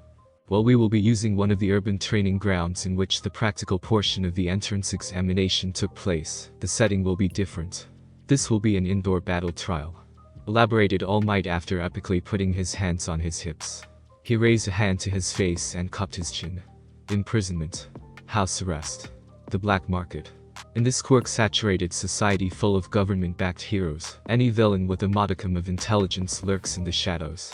Well, we will be using one of the urban training grounds in which the practical portion of the entrance examination took place. The setting will be different. This will be an indoor battle trial. Elaborated All Might after epically putting his hands on his hips. He raised a hand to his face and cupped his chin. Imprisonment. House arrest. The black market. In this quirk-saturated society full of government-backed heroes, any villain with a modicum of intelligence lurks in the shadows.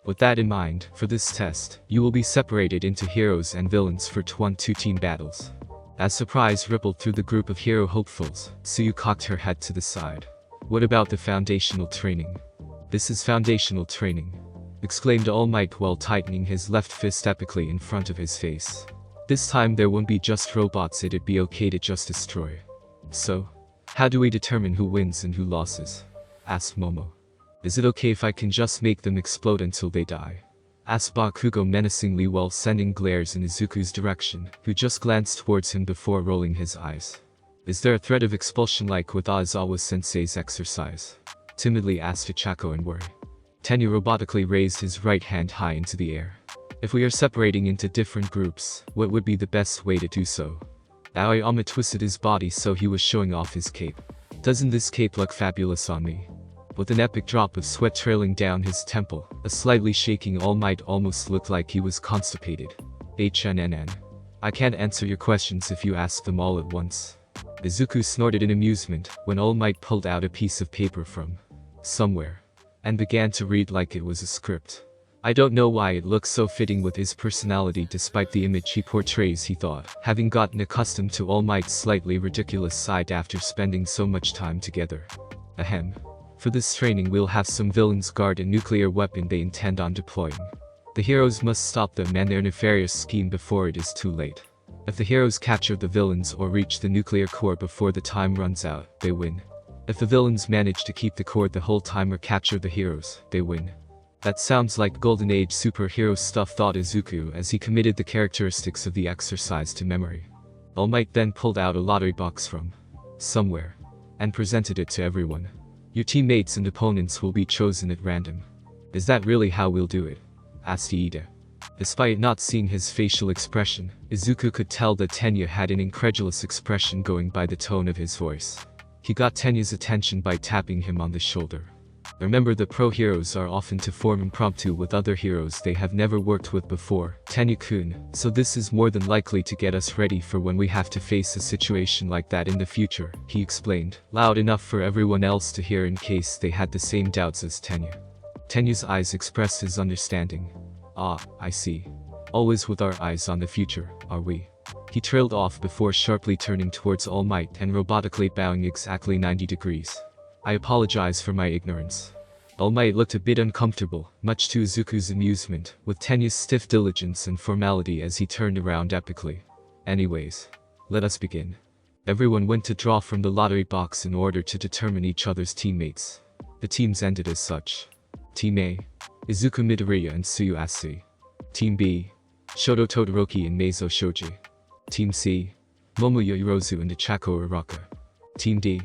With that in mind, for this test, you will be separated into heroes and villains for 1-2 team battles. As surprise rippled through the group of hero hopefuls, Suyu cocked her head to the side. What about the foundational training? This is foundational training, exclaimed All Might while tightening his left fist epically in front of his face. This time there won't be just robots, it'd be okay to just destroy. So, how do we determine who wins and who loses? Asked Momo. Is it okay if I can just make them explode until they die? Asked Bakugo menacingly while sending glares in Izuku's direction, who just glanced towards him before rolling his eyes. Is there a threat of expulsion like with Aizawa-sensei's exercise? Timidly asked Ichako in worry. Tenya robotically raised his right hand high into the air. If we are separating into different groups, what would be the best way to do so? Aoyama twisted his body so he was showing off his cape. Doesn't this cape look fabulous on me? With an epic drop of sweat trailing down his temple, a slightly shaking All Might almost looked like he was constipated. HNNN. I can't answer your questions if you ask them all at once. Izuku snorted in amusement when All Might pulled out a piece of paper from somewhere and began to read like it was a script. I don't know why it looks so fitting with his personality despite the image he portrays, he thought, having gotten accustomed to All Might's slightly ridiculous side after spending so much time together. Ahem. For this training we'll have some villains guard a nuclear weapon they intend on deploying. The heroes must stop them and their nefarious scheme before it is too late. If the heroes capture the villains or reach the nuclear core before the time runs out, they win. If the villains manage to keep the core the whole time or capture the heroes, they win. That sounds like Golden Age superhero stuff, thought Izuku as he committed the characteristics of the exercise to memory. All Might then pulled out a lottery box from somewhere and presented it to everyone. Your teammates and opponents will be chosen at random. Is that really how we'll do it? Asked Iida. Despite not seeing his facial expression, Izuku could tell that Tenya had an incredulous expression going by the tone of his voice. He got Tenya's attention by tapping him on the shoulder. Remember, the pro heroes are often to form impromptu with other heroes they have never worked with before, Tenya-kun, so this is more than likely to get us ready for when we have to face a situation like that in the future, he explained, loud enough for everyone else to hear in case they had the same doubts as Tenya. Tenya's eyes expressed his understanding. Ah, I see. Always with our eyes on the future, are we? He trailed off before sharply turning towards All Might and robotically bowing exactly 90 degrees. I apologize for my ignorance. All Might looked a bit uncomfortable, much to Izuku's amusement, with Tenya's stiff diligence and formality as he turned around epically. Anyways, let us begin. Everyone went to draw from the lottery box in order to determine each other's teammates. The teams ended as such. Team A, Izuku Midoriya and Tsuyu Asui. Team B, Shoto Todoroki and Meizo Shoji. Team C, Momoya Irozu and Ichako Uraka. Team D,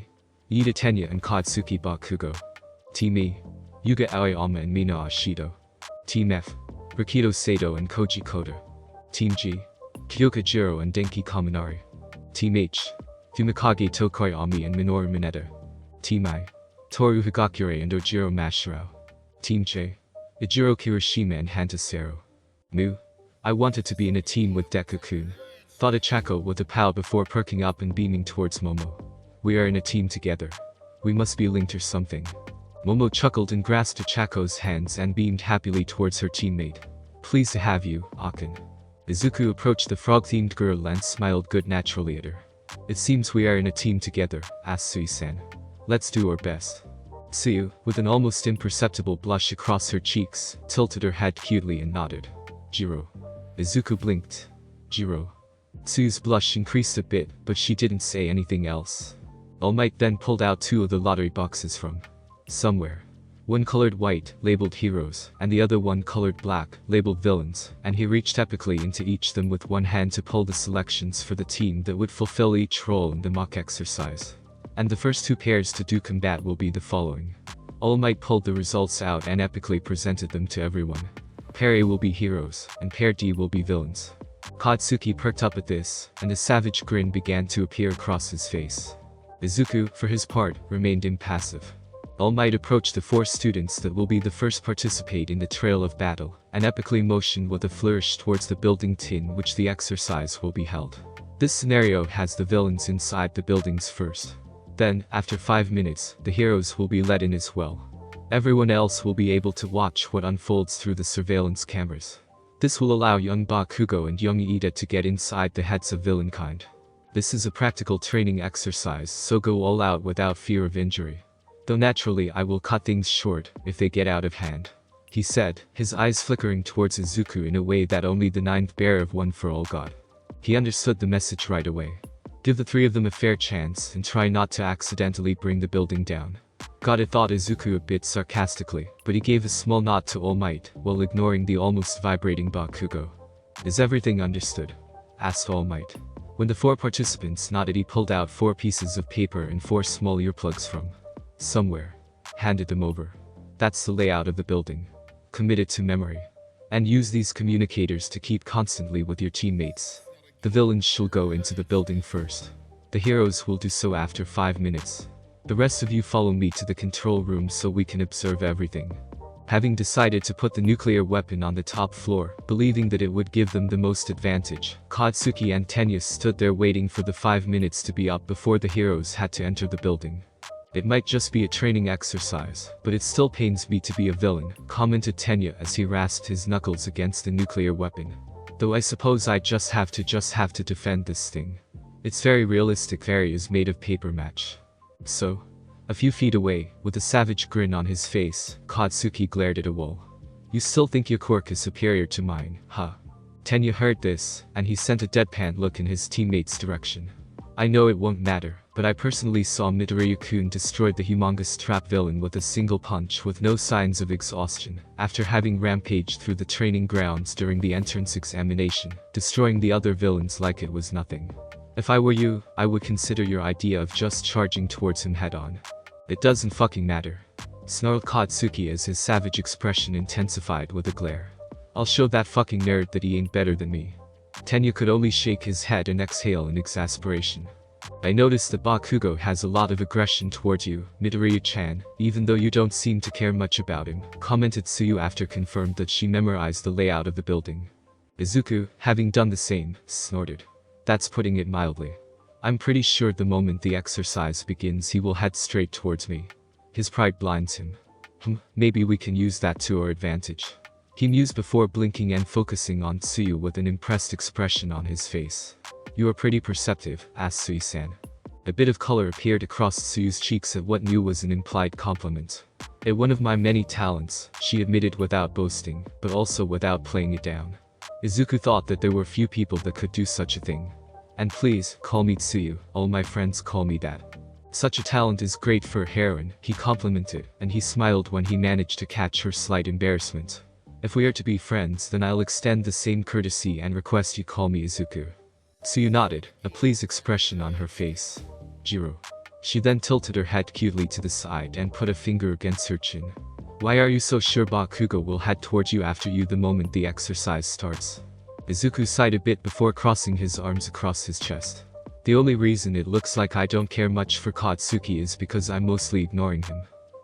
Ida Tenya and Katsuki Bakugo. Team E, Yuga Aoyama and Mina Ashido. Team F, Rikido Sato and Koji Koda. Team G, Kyoka Jiro and Denki Kaminari. Team H, Fumikage Tokoyami and Minoru Mineta. Team I, Toru Higakure and Ojiro Mashirao. Team J, Ijiro Kirishima and Hanta Sero. Mu, I wanted to be in a team with Deku-kun. Thought Ichako with a pow before perking up and beaming towards Momo. We are in a team together. We must be linked or something. Momo chuckled and grasped Ichako's hands and beamed happily towards her teammate. Pleased to have you, Akin. Izuku approached the frog-themed girl and smiled good-naturally at her. It seems we are in a team together, asked Sui-san. Let's do our best. Tsuyu, with an almost imperceptible blush across her cheeks, tilted her head cutely and nodded. Jiro. Izuku blinked. Jiro. Tsuyu's blush increased a bit, but she didn't say anything else. All Might then pulled out two of the lottery boxes from somewhere. One colored white, labeled heroes, and the other one colored black, labeled villains, and he reached epically into each of them with one hand to pull the selections for the team that would fulfill each role in the mock exercise. And the first two pairs to do combat will be the following. All Might pulled the results out and epically presented them to everyone. Pair A will be heroes, and Pair D will be villains. Katsuki perked up at this, and a savage grin began to appear across his face. Izuku, for his part, remained impassive. All Might approached the four students that will be the first participate in the trail of battle, and epically motioned with a flourish towards the building in which the exercise will be held. This scenario has the villains inside the buildings first. Then, after 5 minutes, the heroes will be let in as well. Everyone else will be able to watch what unfolds through the surveillance cameras. This will allow young Bakugo and young Ida to get inside the heads of villainkind. This is a practical training exercise, so go all out without fear of injury. Though naturally I will cut things short if they get out of hand, he said, his eyes flickering towards Izuku in a way that only the ninth bearer of One for All got. He understood the message right away. Give the three of them a fair chance and try not to accidentally bring the building down. Got it, thought Izuku a bit sarcastically, but he gave a small nod to All Might while ignoring the almost vibrating Bakugo. Is everything understood? Asked All Might. When the four participants nodded, he pulled out 4 pieces of paper and 4 small earplugs from somewhere. Handed them over. That's the layout of the building. Commit it to memory. And use these communicators to keep constantly with your teammates. The villains shall go into the building first. The heroes will do so after 5 minutes. The rest of you follow me to the control room so we can observe everything. Having decided to put the nuclear weapon on the top floor, believing that it would give them the most advantage, Katsuki and Tenya stood there waiting for the 5 minutes to be up before the heroes had to enter the building. It might just be a training exercise, but it still pains me to be a villain, commented Tenya as he rasped his knuckles against the nuclear weapon. Though I suppose I just have to defend this thing. It's very realistic. Very is made of paper match. So, a few feet away, with a savage grin on his face, Katsuki glared at a wall. You still think your quirk is superior to mine, huh? Tenya heard this, and he sent a deadpan look in his teammate's direction. I know it won't matter, but I personally saw Midoriya-kun destroy the humongous trap villain with a single punch with no signs of exhaustion, after having rampaged through the training grounds during the entrance examination, destroying the other villains like it was nothing. If I were you, I would consider your idea of just charging towards him head-on. It doesn't fucking matter. Snarled Katsuki as his savage expression intensified with a glare. I'll show that fucking nerd that he ain't better than me. Tenya could only shake his head and exhale in exasperation. I noticed that Bakugo has a lot of aggression towards you, Midoriya-chan, even though you don't seem to care much about him, commented Tsuyu after confirmed that she memorized the layout of the building. Izuku, having done the same, snorted. That's putting it mildly. I'm pretty sure the moment the exercise begins he will head straight towards me. His pride blinds him. Maybe we can use that to our advantage. He mused before blinking and focusing on Tsuyu with an impressed expression on his face. You are pretty perceptive, asked Sui-san. A bit of color appeared across Sui's cheeks at what knew was an implied compliment. It one of my many talents, she admitted without boasting, but also without playing it down. Izuku thought that there were few people that could do such a thing. And please, call me Tsuyu, all my friends call me that. Such a talent is great for a heroine, he complimented, and he smiled when he managed to catch her slight embarrassment. If we are to be friends, then I'll extend the same courtesy and request you call me Izuku. Tsuyu nodded, a pleased expression on her face. Jiro. She then tilted her head cutely to the side and put a finger against her chin. Why are you so sure Bakugo will head towards you after you the moment the exercise starts? Izuku sighed a bit before crossing his arms across his chest. The only reason it looks like I don't care much for Katsuki is because I'm mostly ignoring him.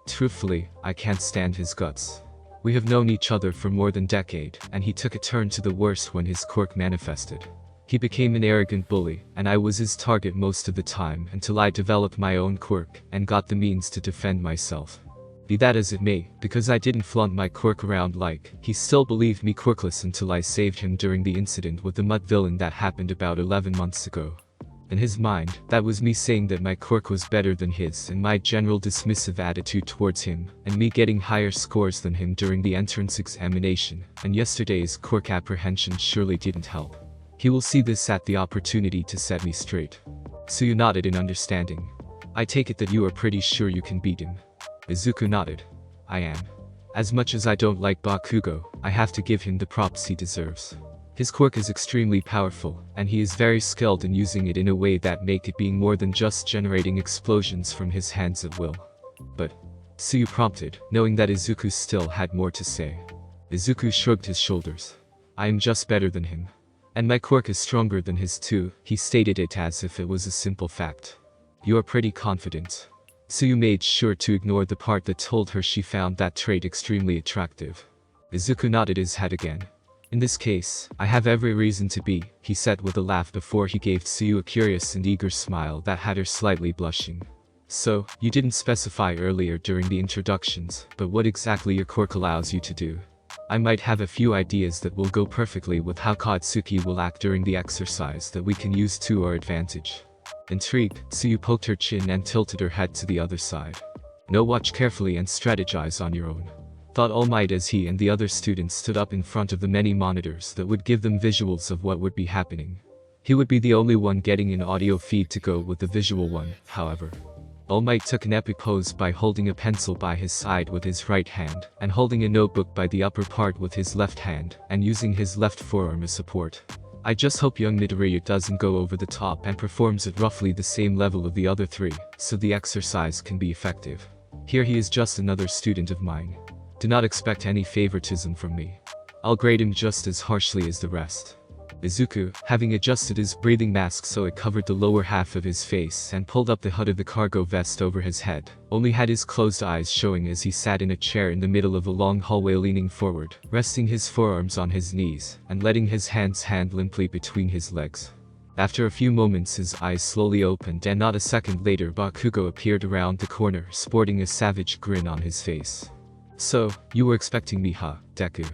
Truthfully, I can't stand his guts. We have known each other for more than a decade, and he took a turn to the worst when his quirk manifested. He became an arrogant bully, and I was his target most of the time until I developed my own quirk and got the means to defend myself. Be that as it may, because I didn't flaunt my quirk around he still believed me quirkless until I saved him during the incident with the mud villain that happened about 11 months ago. In his mind, that was me saying that my quirk was better than his and my general dismissive attitude towards him, and me getting higher scores than him during the entrance examination, and yesterday's quirk apprehension surely didn't help. He will see this at the opportunity to set me straight. Tsuyu nodded in understanding. I take it that you are pretty sure you can beat him. Izuku nodded. I am. As much as I don't like Bakugo, I have to give him the props he deserves. His quirk is extremely powerful, and he is very skilled in using it in a way that make it being more than just generating explosions from his hands at will. But, Tsuyu prompted, knowing that Izuku still had more to say. Izuku shrugged his shoulders. I am just better than him. And my quirk is stronger than his too, he stated it as if it was a simple fact. You are pretty confident. Tsuyu made sure to ignore the part that told her she found that trait extremely attractive. Izuku nodded his head again. In this case, I have every reason to be, he said with a laugh before he gave Tsuyu a curious and eager smile that had her slightly blushing. So, you didn't specify earlier during the introductions, but what exactly your quirk allows you to do? I might have a few ideas that will go perfectly with how Katsuki will act during the exercise that we can use to our advantage. Intrigued, Tsuyu poked her chin and tilted her head to the other side. No, watch carefully and strategize on your own. Thought All Might as he and the other students stood up in front of the many monitors that would give them visuals of what would be happening. He would be the only one getting an audio feed to go with the visual one, however. All Might took an epic pose by holding a pencil by his side with his right hand, and holding a notebook by the upper part with his left hand, and using his left forearm as support. I just hope young Midoriya doesn't go over the top and performs at roughly the same level of the other three, so the exercise can be effective. Here he is just another student of mine. Do not expect any favoritism from me. I'll grade him just as harshly as the rest. Izuku, having adjusted his breathing mask so it covered the lower half of his face and pulled up the hood of the cargo vest over his head, only had his closed eyes showing as he sat in a chair in the middle of a long hallway leaning forward, resting his forearms on his knees, and letting his hands hang limply between his legs. After a few moments his eyes slowly opened and not a second later Bakugo appeared around the corner sporting a savage grin on his face. So, you were expecting me, huh, Deku?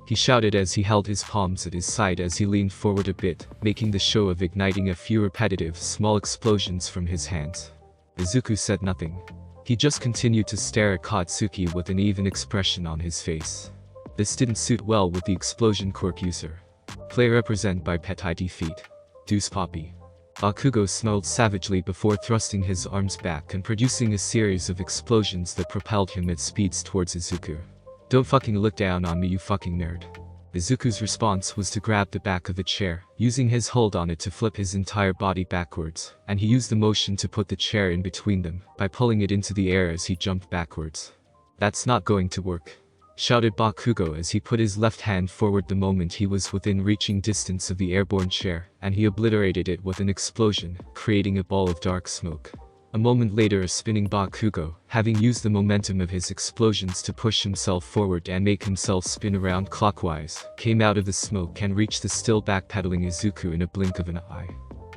He shouted as he held his palms at his side as he leaned forward a bit, making the show of igniting a few repetitive, small explosions from his hands. Izuku said nothing. He just continued to stare at Katsuki with an even expression on his face. This didn't suit well with the explosion quirk user. Play represent by Pet ID feet. Deuce Poppy. Bakugo snarled savagely before thrusting his arms back and producing a series of explosions that propelled him at speeds towards Izuku. Don't fucking look down on me, you fucking nerd. Izuku's response was to grab the back of the chair, using his hold on it to flip his entire body backwards, and he used the motion to put the chair in between them, by pulling it into the air as he jumped backwards. That's not going to work, shouted Bakugo as he put his left hand forward the moment he was within reaching distance of the airborne chair, and he obliterated it with an explosion, creating a ball of dark smoke. A moment later a spinning Bakugo, having used the momentum of his explosions to push himself forward and make himself spin around clockwise, came out of the smoke and reached the still backpedaling Izuku in a blink of an eye.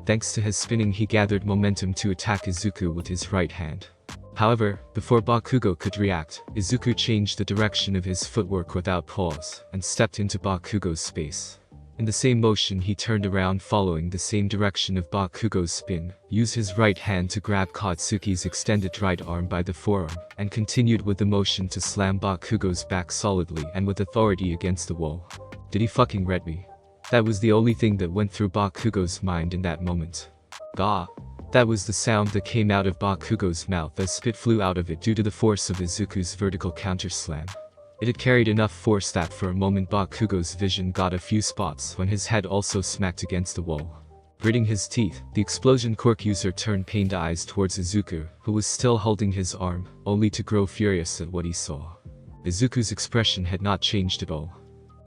Thanks to his spinning he gathered momentum to attack Izuku with his right hand. However, before Bakugo could react, Izuku changed the direction of his footwork without pause, and stepped into Bakugo's space. In the same motion he turned around following the same direction of Bakugo's spin, used his right hand to grab Katsuki's extended right arm by the forearm, and continued with the motion to slam Bakugo's back solidly and with authority against the wall. Did he fucking read me? That was the only thing that went through Bakugo's mind in that moment. Gah! That was the sound that came out of Bakugo's mouth as spit flew out of it due to the force of Izuku's vertical counter-slam. It had carried enough force that for a moment Bakugo's vision got a few spots when his head also smacked against the wall. Gritting his teeth, the explosion quirk user turned pained eyes towards Izuku, who was still holding his arm, only to grow furious at what he saw. Izuku's expression had not changed at all.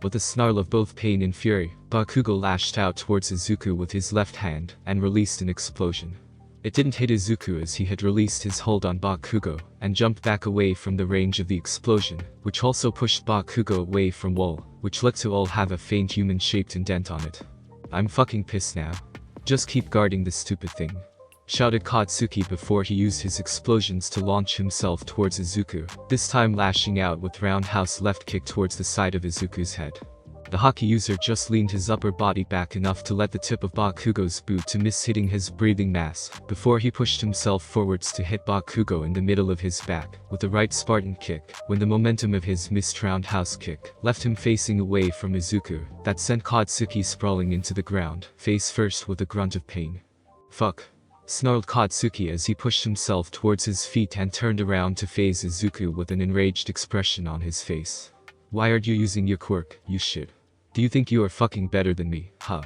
With a snarl of both pain and fury, Bakugo lashed out towards Izuku with his left hand and released an explosion. It didn't hit Izuku as he had released his hold on Bakugo and jumped back away from the range of the explosion, which also pushed Bakugo away from wall, which let to all have a faint human-shaped indent on it. I'm fucking pissed now. Just keep guarding this stupid thing, shouted Katsuki before he used his explosions to launch himself towards Izuku, this time lashing out with roundhouse left kick towards the side of Izuku's head. The Haki user just leaned his upper body back enough to let the tip of Bakugo's boot to miss hitting his breathing mass, before he pushed himself forwards to hit Bakugo in the middle of his back, with the right Spartan kick, when the momentum of his missed roundhouse kick left him facing away from Izuku, that sent Katsuki sprawling into the ground, face first with a grunt of pain. Fuck. Snarled Katsuki as he pushed himself towards his feet and turned around to face Izuku with an enraged expression on his face. Why aren't you using your quirk, you shit? Do you think you are fucking better than me, huh?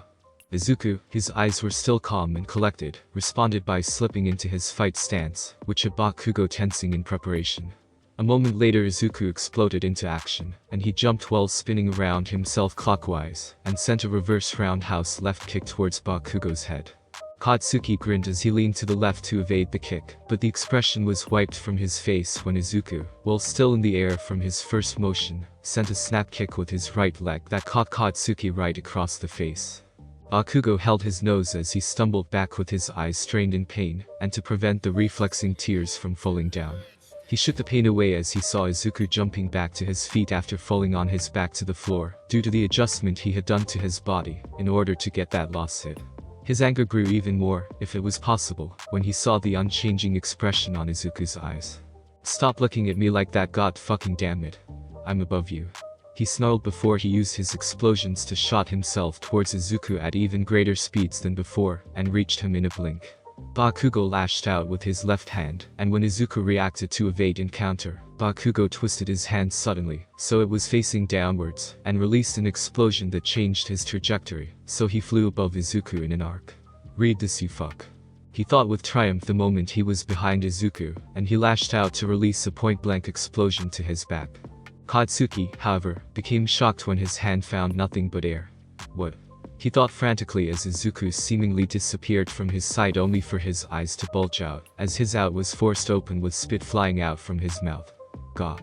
Izuku, his eyes were still calm and collected, responded by slipping into his fight stance, which had Bakugo tensing in preparation. A moment later Izuku exploded into action, and he jumped while spinning around himself clockwise, and sent a reverse roundhouse left kick towards Bakugo's head. Katsuki grinned as he leaned to the left to evade the kick, but the expression was wiped from his face when Izuku, while still in the air from his first motion, sent a snap kick with his right leg that caught Katsuki right across the face. Bakugo held his nose as he stumbled back with his eyes strained in pain, and to prevent the reflexing tears from falling down. He shook the pain away as he saw Izuku jumping back to his feet after falling on his back to the floor, due to the adjustment he had done to his body, in order to get that loss hit. His anger grew even more, if it was possible, when he saw the unchanging expression on Izuku's eyes. Stop looking at me like that, god fucking damn it. I'm above you. He snarled before he used his explosions to shot himself towards Izuku at even greater speeds than before, and reached him in a blink. Bakugo lashed out with his left hand, and when Izuku reacted to evade and counter, Bakugo twisted his hand suddenly, so it was facing downwards, and released an explosion that changed his trajectory, so he flew above Izuku in an arc. Read this, you fuck. He thought with triumph the moment he was behind Izuku, and he lashed out to release a point-blank explosion to his back. Katsuki, however, became shocked when his hand found nothing but air. What? He thought frantically as Izuku seemingly disappeared from his sight only for his eyes to bulge out, as his out was forced open with spit flying out from his mouth. Gah.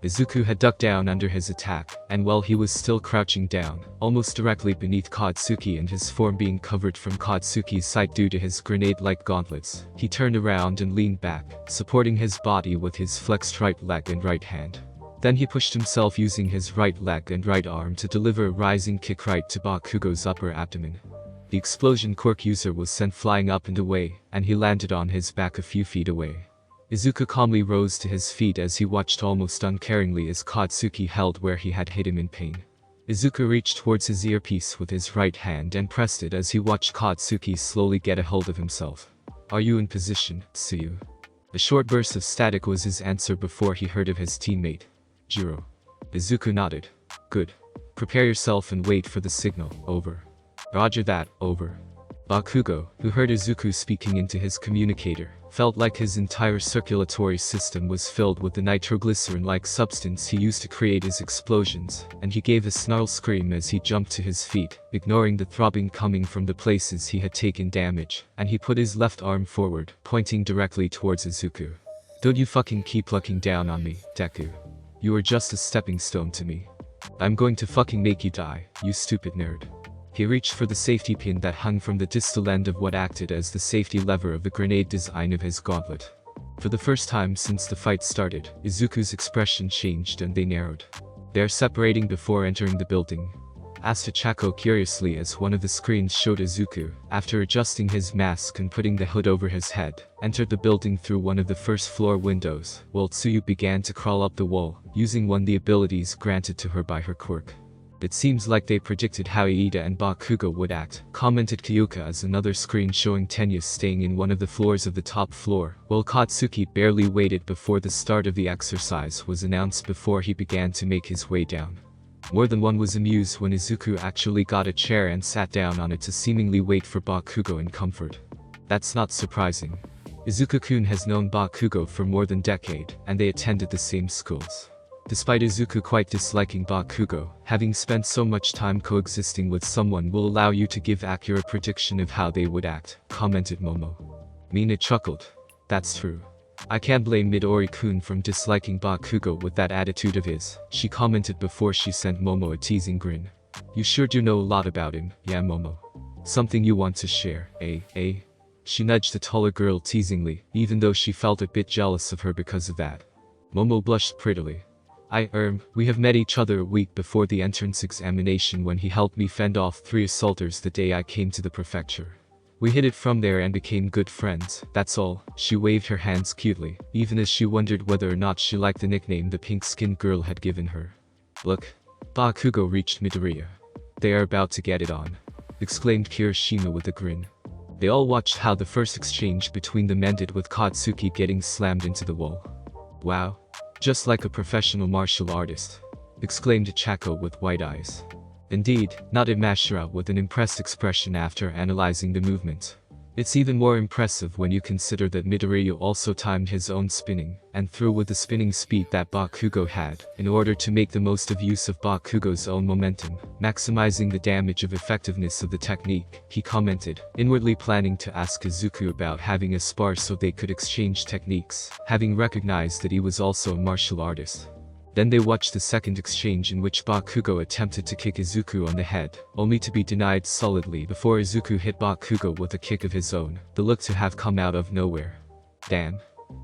Izuku had ducked down under his attack, and while he was still crouching down, almost directly beneath Katsuki and his form being covered from Katsuki's sight due to his grenade-like gauntlets, he turned around and leaned back, supporting his body with his flexed right leg and right hand. Then he pushed himself using his right leg and right arm to deliver a rising kick right to Bakugo's upper abdomen. The explosion quirk user was sent flying up and away, and he landed on his back a few feet away. Izuku calmly rose to his feet as he watched almost uncaringly as Katsuki held where he had hit him in pain. Izuku reached towards his earpiece with his right hand and pressed it as he watched Katsuki slowly get a hold of himself. Are you in position, Tsuyu? A short burst of static was his answer before he heard of his teammate. Jiro. Izuku nodded. Good. Prepare yourself and wait for the signal, over. Roger that, over. Bakugo, who heard Izuku speaking into his communicator, felt like his entire circulatory system was filled with the nitroglycerin-like substance he used to create his explosions, and he gave a snarl scream as he jumped to his feet, ignoring the throbbing coming from the places he had taken damage, and he put his left arm forward, pointing directly towards Izuku. Don't you fucking keep looking down on me, Deku. You are just a stepping stone to me. I'm going to fucking make you die, you stupid nerd. He reached for the safety pin that hung from the distal end of what acted as the safety lever of the grenade design of his gauntlet. For the first time since the fight started, Izuku's expression changed and they narrowed. They're separating before entering the building. asked Chako curiously as one of the screens showed Izuku, after adjusting his mask and putting the hood over his head, entered the building through one of the first floor windows, while Tsuyu began to crawl up the wall, using one of the abilities granted to her by her quirk. It seems like they predicted how Iida and Bakugo would act, commented Kyuka as another screen showing Tenya staying in one of the floors of the top floor, while Katsuki barely waited before the start of the exercise was announced before he began to make his way down. More than one was amused when Izuku actually got a chair and sat down on it to seemingly wait for Bakugo in comfort. That's not surprising. Izuku-kun has known Bakugo for more than a decade, and they attended the same schools. Despite Izuku quite disliking Bakugo, having spent so much time coexisting with someone will allow you to give accurate prediction of how they would act, commented Momo. Mina chuckled. That's true. I can't blame Midori-kun from disliking Bakugo with that attitude of his, she commented before she sent Momo a teasing grin. You sure do know a lot about him, yeah Momo? Something you want to share, eh? She nudged the taller girl teasingly, even though she felt a bit jealous of her because of that. Momo blushed prettily. We have met each other a week before the entrance examination when he helped me fend off 3 assaulters the day I came to the prefecture. We hid it from there and became good friends, that's all. She waved her hands cutely, even as she wondered whether or not she liked the nickname the pink-skinned girl had given her. Look. Bakugo reached Midoriya. They are about to get it on, exclaimed Kirishima with a grin. They all watched how the first exchange between them ended with Katsuki getting slammed into the wall. Wow. Just like a professional martial artist, exclaimed Chako with wide eyes. Indeed, nodded Mashira with an impressed expression after analyzing the movement. It's even more impressive when you consider that Midoriya also timed his own spinning, and threw with the spinning speed that Bakugo had, in order to make the most of use of Bakugo's own momentum, maximizing the damage of effectiveness of the technique, he commented, inwardly planning to ask Izuku about having a spar so they could exchange techniques, having recognized that he was also a martial artist. Then they watched the second exchange in which Bakugo attempted to kick Izuku on the head, only to be denied solidly before Izuku hit Bakugo with a kick of his own, the look to have come out of nowhere. Damn!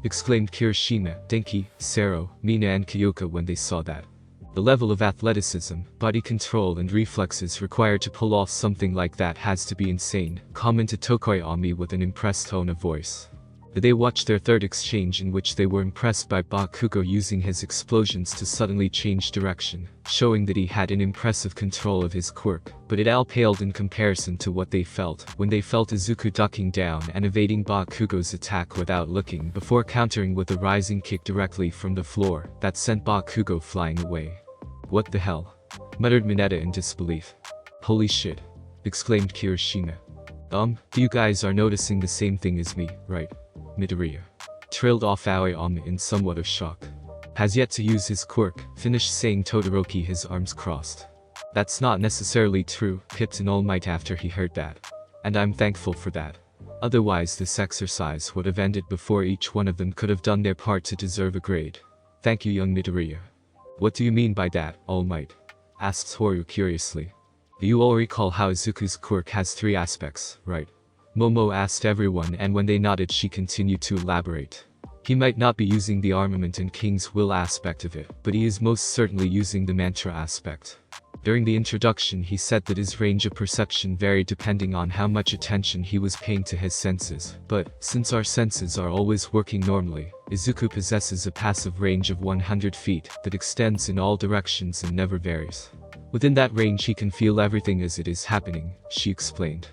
Exclaimed Kirishima, Denki, Sero, Mina and Kyuka when they saw that. The level of athleticism, body control and reflexes required to pull off something like that has to be insane, commented Tokoyami with an impressed tone of voice. They watched their third exchange in which they were impressed by Bakugo using his explosions to suddenly change direction, showing that he had an impressive control of his quirk, but it all paled in comparison to what they felt when they felt Izuku ducking down and evading Bakugo's attack without looking before countering with a rising kick directly from the floor that sent Bakugo flying away. What the hell? Muttered Mineta in disbelief. Holy shit! Exclaimed Kirishima. You guys are noticing the same thing as me, right? Midoriya trailed off Aoyama in somewhat of shock. Has yet to use his quirk, finished saying Todoroki, his arms crossed. That's not necessarily true, pipped an All Might after he heard that. And I'm thankful for that. Otherwise this exercise would have ended before each one of them could have done their part to deserve a grade. Thank you, young Midoriya. What do you mean by that, All Might? Asked Toru curiously. You all recall how Izuku's quirk has 3 aspects, right? Momo asked everyone, and when they nodded she continued to elaborate. He might not be using the armament and King's Will aspect of it, but he is most certainly using the mantra aspect. During the introduction he said that his range of perception varied depending on how much attention he was paying to his senses, but, since our senses are always working normally, Izuku possesses a passive range of 100 feet that extends in all directions and never varies. Within that range he can feel everything as it is happening, she explained.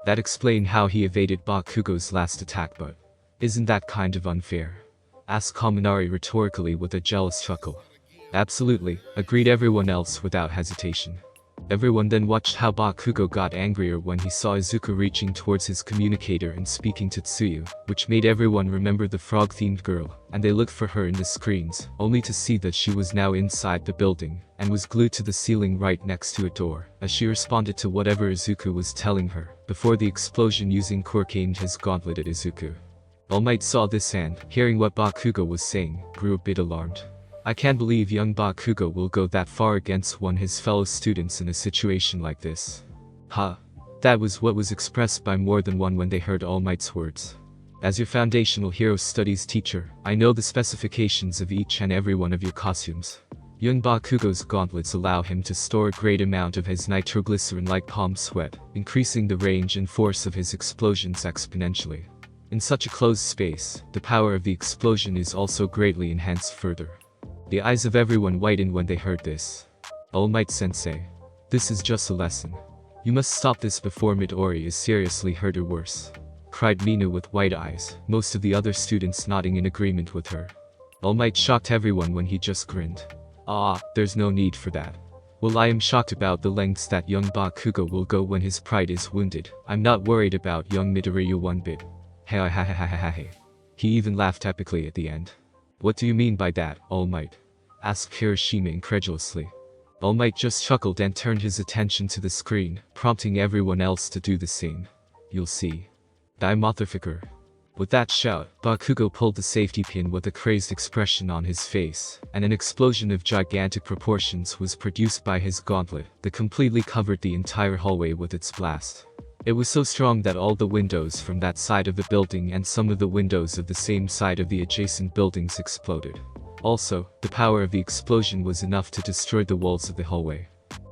That explained how he evaded Bakugo's last attack, but isn't that kind of unfair? Asked Kaminari rhetorically with a jealous chuckle. Absolutely, agreed everyone else without hesitation. Everyone then watched how Bakugo got angrier when he saw Izuku reaching towards his communicator and speaking to Tsuyu, which made everyone remember the frog-themed girl, and they looked for her in the screens, only to see that she was now inside the building, and was glued to the ceiling right next to a door, as she responded to whatever Izuku was telling her, before the explosion using quirk aimed his gauntlet at Izuku. All Might saw this and, hearing what Bakugo was saying, grew a bit alarmed. I can't believe young Bakugo will go that far against his fellow students in a situation like this. That was what was expressed by more than one when they heard All Might's words. As your foundational hero studies teacher, I know the specifications of each and every one of your costumes. Young Bakugo's gauntlets allow him to store a great amount of his nitroglycerin-like palm sweat, increasing the range and force of his explosions exponentially. In such a closed space, the power of the explosion is also greatly enhanced further. The eyes of everyone widened when they heard this. All Might Sensei. This is just a lesson. You must stop this before Midori is seriously hurt or worse, cried Mina with wide eyes, most of the other students nodding in agreement with her. All Might shocked everyone when he just grinned. Ah, there's no need for that. Well, I am shocked about the lengths that young Bakugo will go when his pride is wounded. I'm not worried about young Midoriya one bit. Hey ha ha ha ha ha. He even laughed epically at the end. What do you mean by that, All Might? Asked Hiroshima incredulously. All Might just chuckled and turned his attention to the screen, prompting everyone else to do the same. You'll see. Die motherfucker. With that shout, Bakugo pulled the safety pin with a crazed expression on his face, and an explosion of gigantic proportions was produced by his gauntlet that completely covered the entire hallway with its blast. It was so strong that all the windows from that side of the building and some of the windows of the same side of the adjacent buildings exploded. Also, the power of the explosion was enough to destroy the walls of the hallway.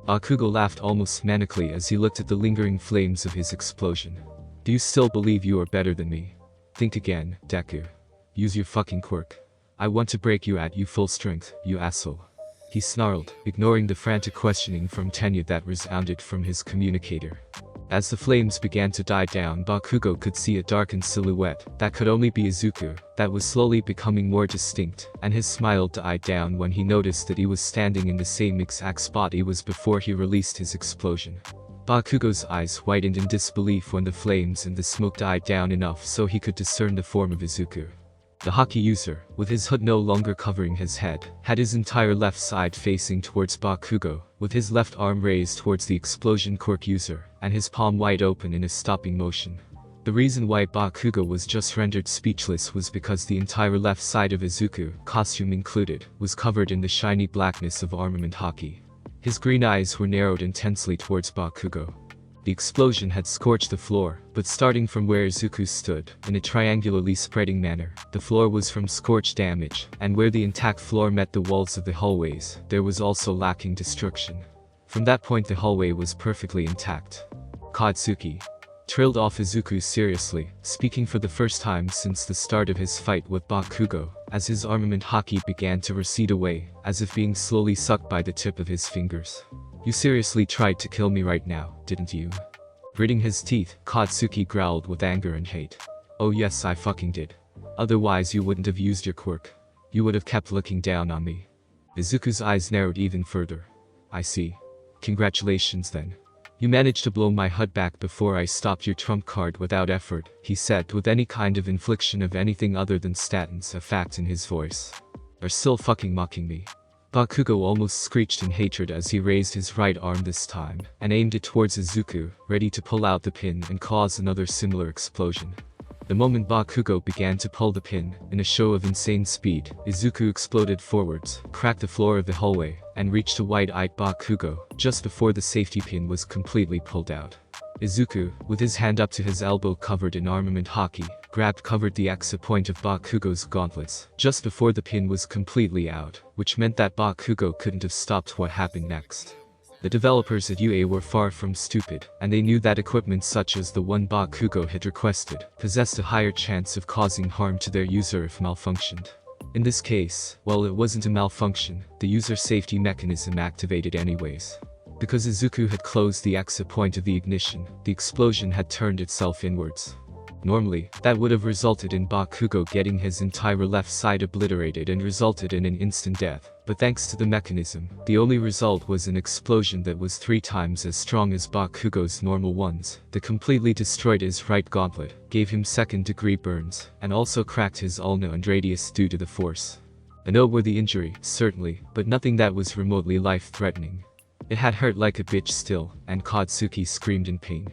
Bakugo laughed almost manically as he looked at the lingering flames of his explosion. Do you still believe you are better than me? Think again, Deku. Use your fucking quirk. I want to break you at you full strength, you asshole. He snarled, ignoring the frantic questioning from Tenya that resounded from his communicator. As the flames began to die down, Bakugo could see a darkened silhouette that could only be Izuku, that was slowly becoming more distinct, and his smile died down when he noticed that he was standing in the same exact spot he was before he released his explosion. Bakugo's eyes widened in disbelief when the flames and the smoke died down enough so he could discern the form of Izuku. The Haki user, with his hood no longer covering his head, had his entire left side facing towards Bakugo, with his left arm raised towards the explosion quirk user, and his palm wide open in a stopping motion. The reason why Bakugo was just rendered speechless was because the entire left side of Izuku, costume included, was covered in the shiny blackness of armament Haki. His green eyes were narrowed intensely towards Bakugo. The explosion had scorched the floor, but starting from where Izuku stood, in a triangularly spreading manner, the floor was from scorched damage, and where the intact floor met the walls of the hallways, there was also lacking destruction. From that point the hallway was perfectly intact. Katsuki trailed off Izuku seriously, speaking for the first time since the start of his fight with Bakugo, as his armament Haki began to recede away, as if being slowly sucked by the tip of his fingers. You seriously tried to kill me right now, didn't you? Gritting his teeth, Katsuki growled with anger and hate. Oh yes, I fucking did. Otherwise you wouldn't have used your quirk. You would have kept looking down on me. Izuku's eyes narrowed even further. I see. Congratulations then. You managed to blow my HUD back before I stopped your trump card without effort, he said with any kind of infliction of anything other than statins effect in his voice. Are still fucking mocking me. Bakugo almost screeched in hatred as he raised his right arm this time, and aimed it towards Izuku, ready to pull out the pin and cause another similar explosion. The moment Bakugo began to pull the pin, in a show of insane speed, Izuku exploded forwards, cracked the floor of the hallway, and reached a wide-eyed Bakugo, just before the safety pin was completely pulled out. Izuku, with his hand up to his elbow covered in armament Haki, covered the exit point of Bakugo's gauntlets, just before the pin was completely out, which meant that Bakugo couldn't have stopped what happened next. The developers at UA were far from stupid, and they knew that equipment such as the one Bakugo had requested, possessed a higher chance of causing harm to their user if malfunctioned. In this case, while it wasn't a malfunction, the user safety mechanism activated anyways. Because Izuku had closed the exit point of the ignition, the explosion had turned itself inwards. Normally, that would have resulted in Bakugo getting his entire left side obliterated and resulted in an instant death, but thanks to the mechanism, the only result was an explosion that was 3 times as strong as Bakugo's normal ones, that completely destroyed his right gauntlet, gave him second-degree burns, and also cracked his ulna and radius due to the force. A noteworthy injury, certainly, but nothing that was remotely life-threatening. It had hurt like a bitch still, and Katsuki screamed in pain.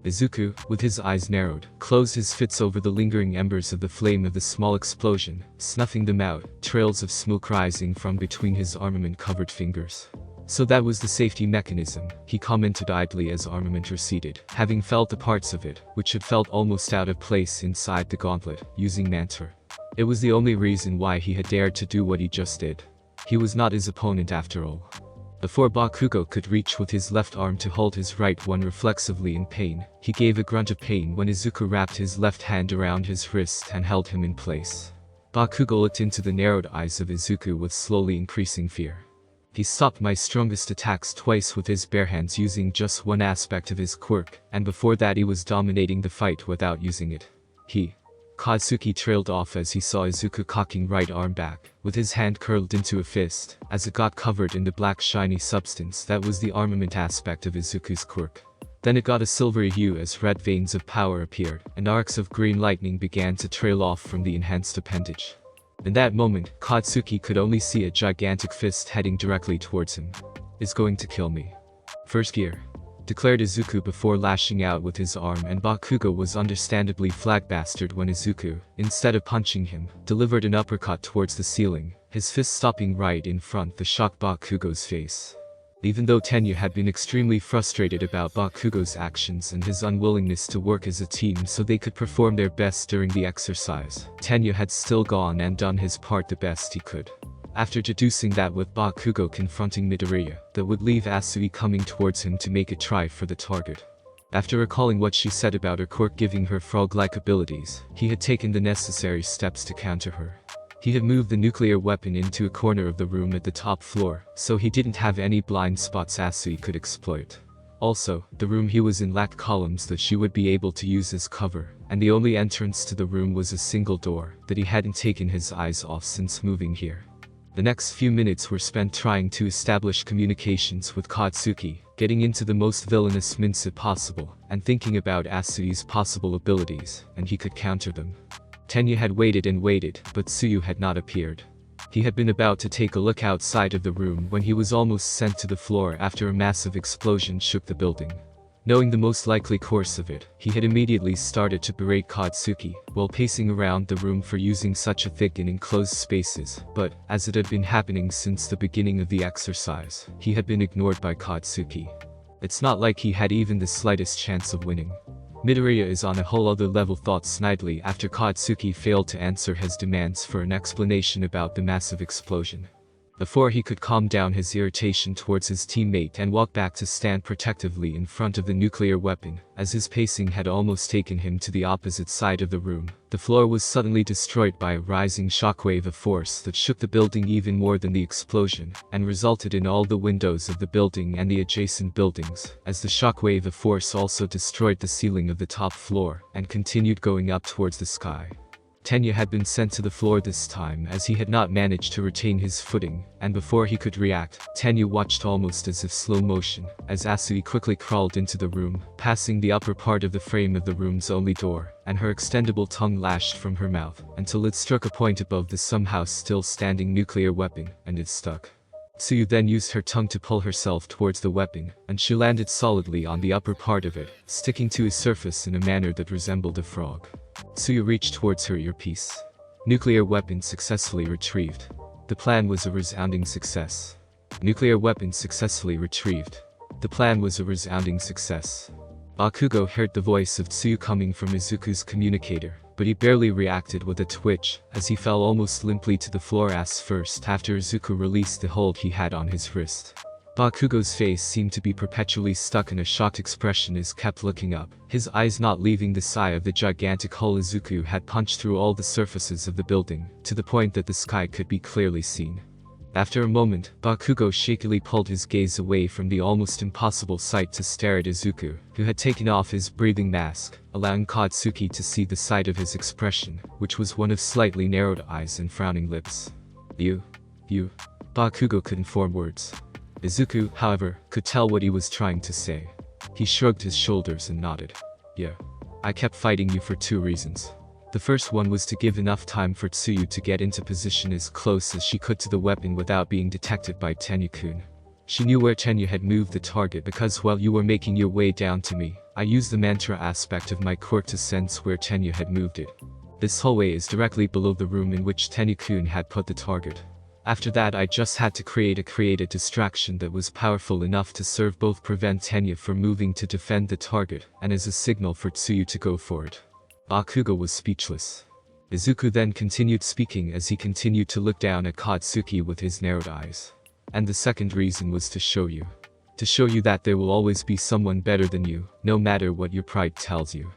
Izuku, with his eyes narrowed, closed his fists over the lingering embers of the flame of the small explosion, snuffing them out, trails of smoke rising from between his armament-covered fingers. So that was the safety mechanism, he commented idly as armament receded, having felt the parts of it, which had felt almost out of place inside the gauntlet, using Mantra. It was the only reason why he had dared to do what he just did. He was not his opponent after all. Before Bakugo could reach with his left arm to hold his right one reflexively in pain, he gave a grunt of pain when Izuku wrapped his left hand around his wrist and held him in place. Bakugo looked into the narrowed eyes of Izuku with slowly increasing fear. He stopped my strongest attacks twice with his bare hands using just one aspect of his quirk, and before that he was dominating the fight without using it. Katsuki trailed off as he saw Izuku cocking right arm back, with his hand curled into a fist, as it got covered in the black shiny substance that was the armament aspect of Izuku's quirk. Then it got a silvery hue as red veins of power appeared, and arcs of green lightning began to trail off from the enhanced appendage. In that moment, Katsuki could only see a gigantic fist heading directly towards him. "It's going to kill me. First gear," declared Izuku before lashing out with his arm, and Bakugo was understandably flag-bastard when Izuku, instead of punching him, delivered an uppercut towards the ceiling, his fist stopping right in front the shocked Bakugo's face. Even though Tenya had been extremely frustrated about Bakugo's actions and his unwillingness to work as a team so they could perform their best during the exercise, Tenya had still gone and done his part the best he could. After deducing that with Bakugo confronting Midoriya, that would leave Asui coming towards him to make a try for the target. After recalling what she said about her quirk giving her frog-like abilities, he had taken the necessary steps to counter her. He had moved the nuclear weapon into a corner of the room at the top floor, so he didn't have any blind spots Asui could exploit. Also, the room he was in lacked columns that she would be able to use as cover, and the only entrance to the room was a single door that he hadn't taken his eyes off since moving here. The next few minutes were spent trying to establish communications with Katsuki, getting into the most villainous mindset possible, and thinking about Asui's possible abilities, and he could counter them. Tenya had waited and waited, but Tsuyu had not appeared. He had been about to take a look outside of the room when he was almost sent to the floor after a massive explosion shook the building. Knowing the most likely course of it, he had immediately started to berate Katsuki, while pacing around the room for using such a thick and enclosed spaces, but, as it had been happening since the beginning of the exercise, he had been ignored by Katsuki. It's not like he had even the slightest chance of winning. Midoriya is on a whole other level, thought snidely after Katsuki failed to answer his demands for an explanation about the massive explosion. Before he could calm down his irritation towards his teammate and walk back to stand protectively in front of the nuclear weapon, as his pacing had almost taken him to the opposite side of the room, the floor was suddenly destroyed by a rising shockwave of force that shook the building even more than the explosion, and resulted in all the windows of the building and the adjacent buildings, as the shockwave of force also destroyed the ceiling of the top floor, and continued going up towards the sky. Tenya had been sent to the floor this time as he had not managed to retain his footing, and before he could react, Tenya watched almost as if slow motion, as Asui quickly crawled into the room, passing the upper part of the frame of the room's only door, and her extendable tongue lashed from her mouth, until it struck a point above the somehow still standing nuclear weapon, and it stuck. Tsuyu then used her tongue to pull herself towards the weapon, and she landed solidly on the upper part of it, sticking to his surface in a manner that resembled a frog. Tsuyu reached towards her earpiece. Nuclear weapon successfully retrieved. The plan was a resounding success. Nuclear weapon successfully retrieved. The plan was a resounding success. Bakugo heard the voice of Tsuyu coming from Izuku's communicator, but he barely reacted with a twitch, as he fell almost limply to the floor ass first after Izuku released the hold he had on his wrist. Bakugo's face seemed to be perpetually stuck in a shocked expression as he kept looking up, his eyes not leaving the side of the gigantic hole Izuku had punched through all the surfaces of the building, to the point that the sky could be clearly seen. After a moment, Bakugo shakily pulled his gaze away from the almost impossible sight to stare at Izuku, who had taken off his breathing mask, allowing Katsuki to see the side of his expression, which was one of slightly narrowed eyes and frowning lips. You. Bakugo couldn't form words. Izuku, however, could tell what he was trying to say. He shrugged his shoulders and nodded. Yeah. I kept fighting you for two reasons. The first one was to give enough time for Tsuyu to get into position as close as she could to the weapon without being detected by Tenya-kun. She knew where Tenya had moved the target because while you were making your way down to me, I used the mantra aspect of my quirk to sense where Tenya had moved it. This hallway is directly below the room in which Tenya-kun had put the target. After that I just had to create a distraction that was powerful enough to both prevent Tenya from moving to defend the target, and as a signal for Tsuyu to go for it. Bakugo was speechless. Izuku then continued speaking as he continued to look down at Katsuki with his narrowed eyes. And the second reason was to show you. To show you that there will always be someone better than you, no matter what your pride tells you.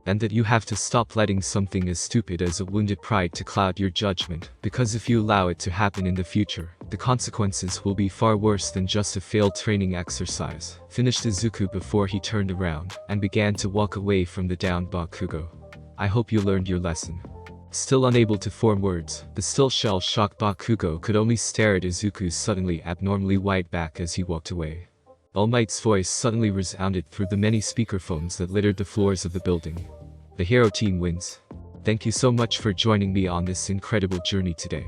And that you have to stop letting something as stupid as a wounded pride to cloud your judgment, because if you allow it to happen in the future, the consequences will be far worse than just a failed training exercise, finished Izuku before he turned around and began to walk away from the downed Bakugo. I hope you learned your lesson. Still unable to form words, the still shell-shocked Bakugo could only stare at Izuku's suddenly abnormally wide back as he walked away. All Might's voice suddenly resounded through the many speakerphones that littered the floors of the building. The hero team wins. Thank you so much for joining me on this incredible journey today.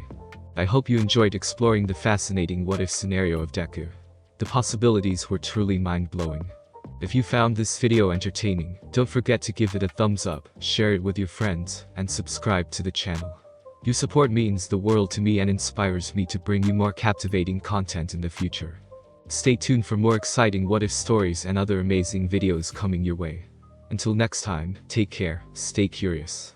I hope you enjoyed exploring the fascinating what-if scenario of Deku. The possibilities were truly mind-blowing. If you found this video entertaining, don't forget to give it a thumbs up, share it with your friends, and subscribe to the channel. Your support means the world to me and inspires me to bring you more captivating content in the future. Stay tuned for more exciting what-if stories and other amazing videos coming your way. Until next time, take care, stay curious.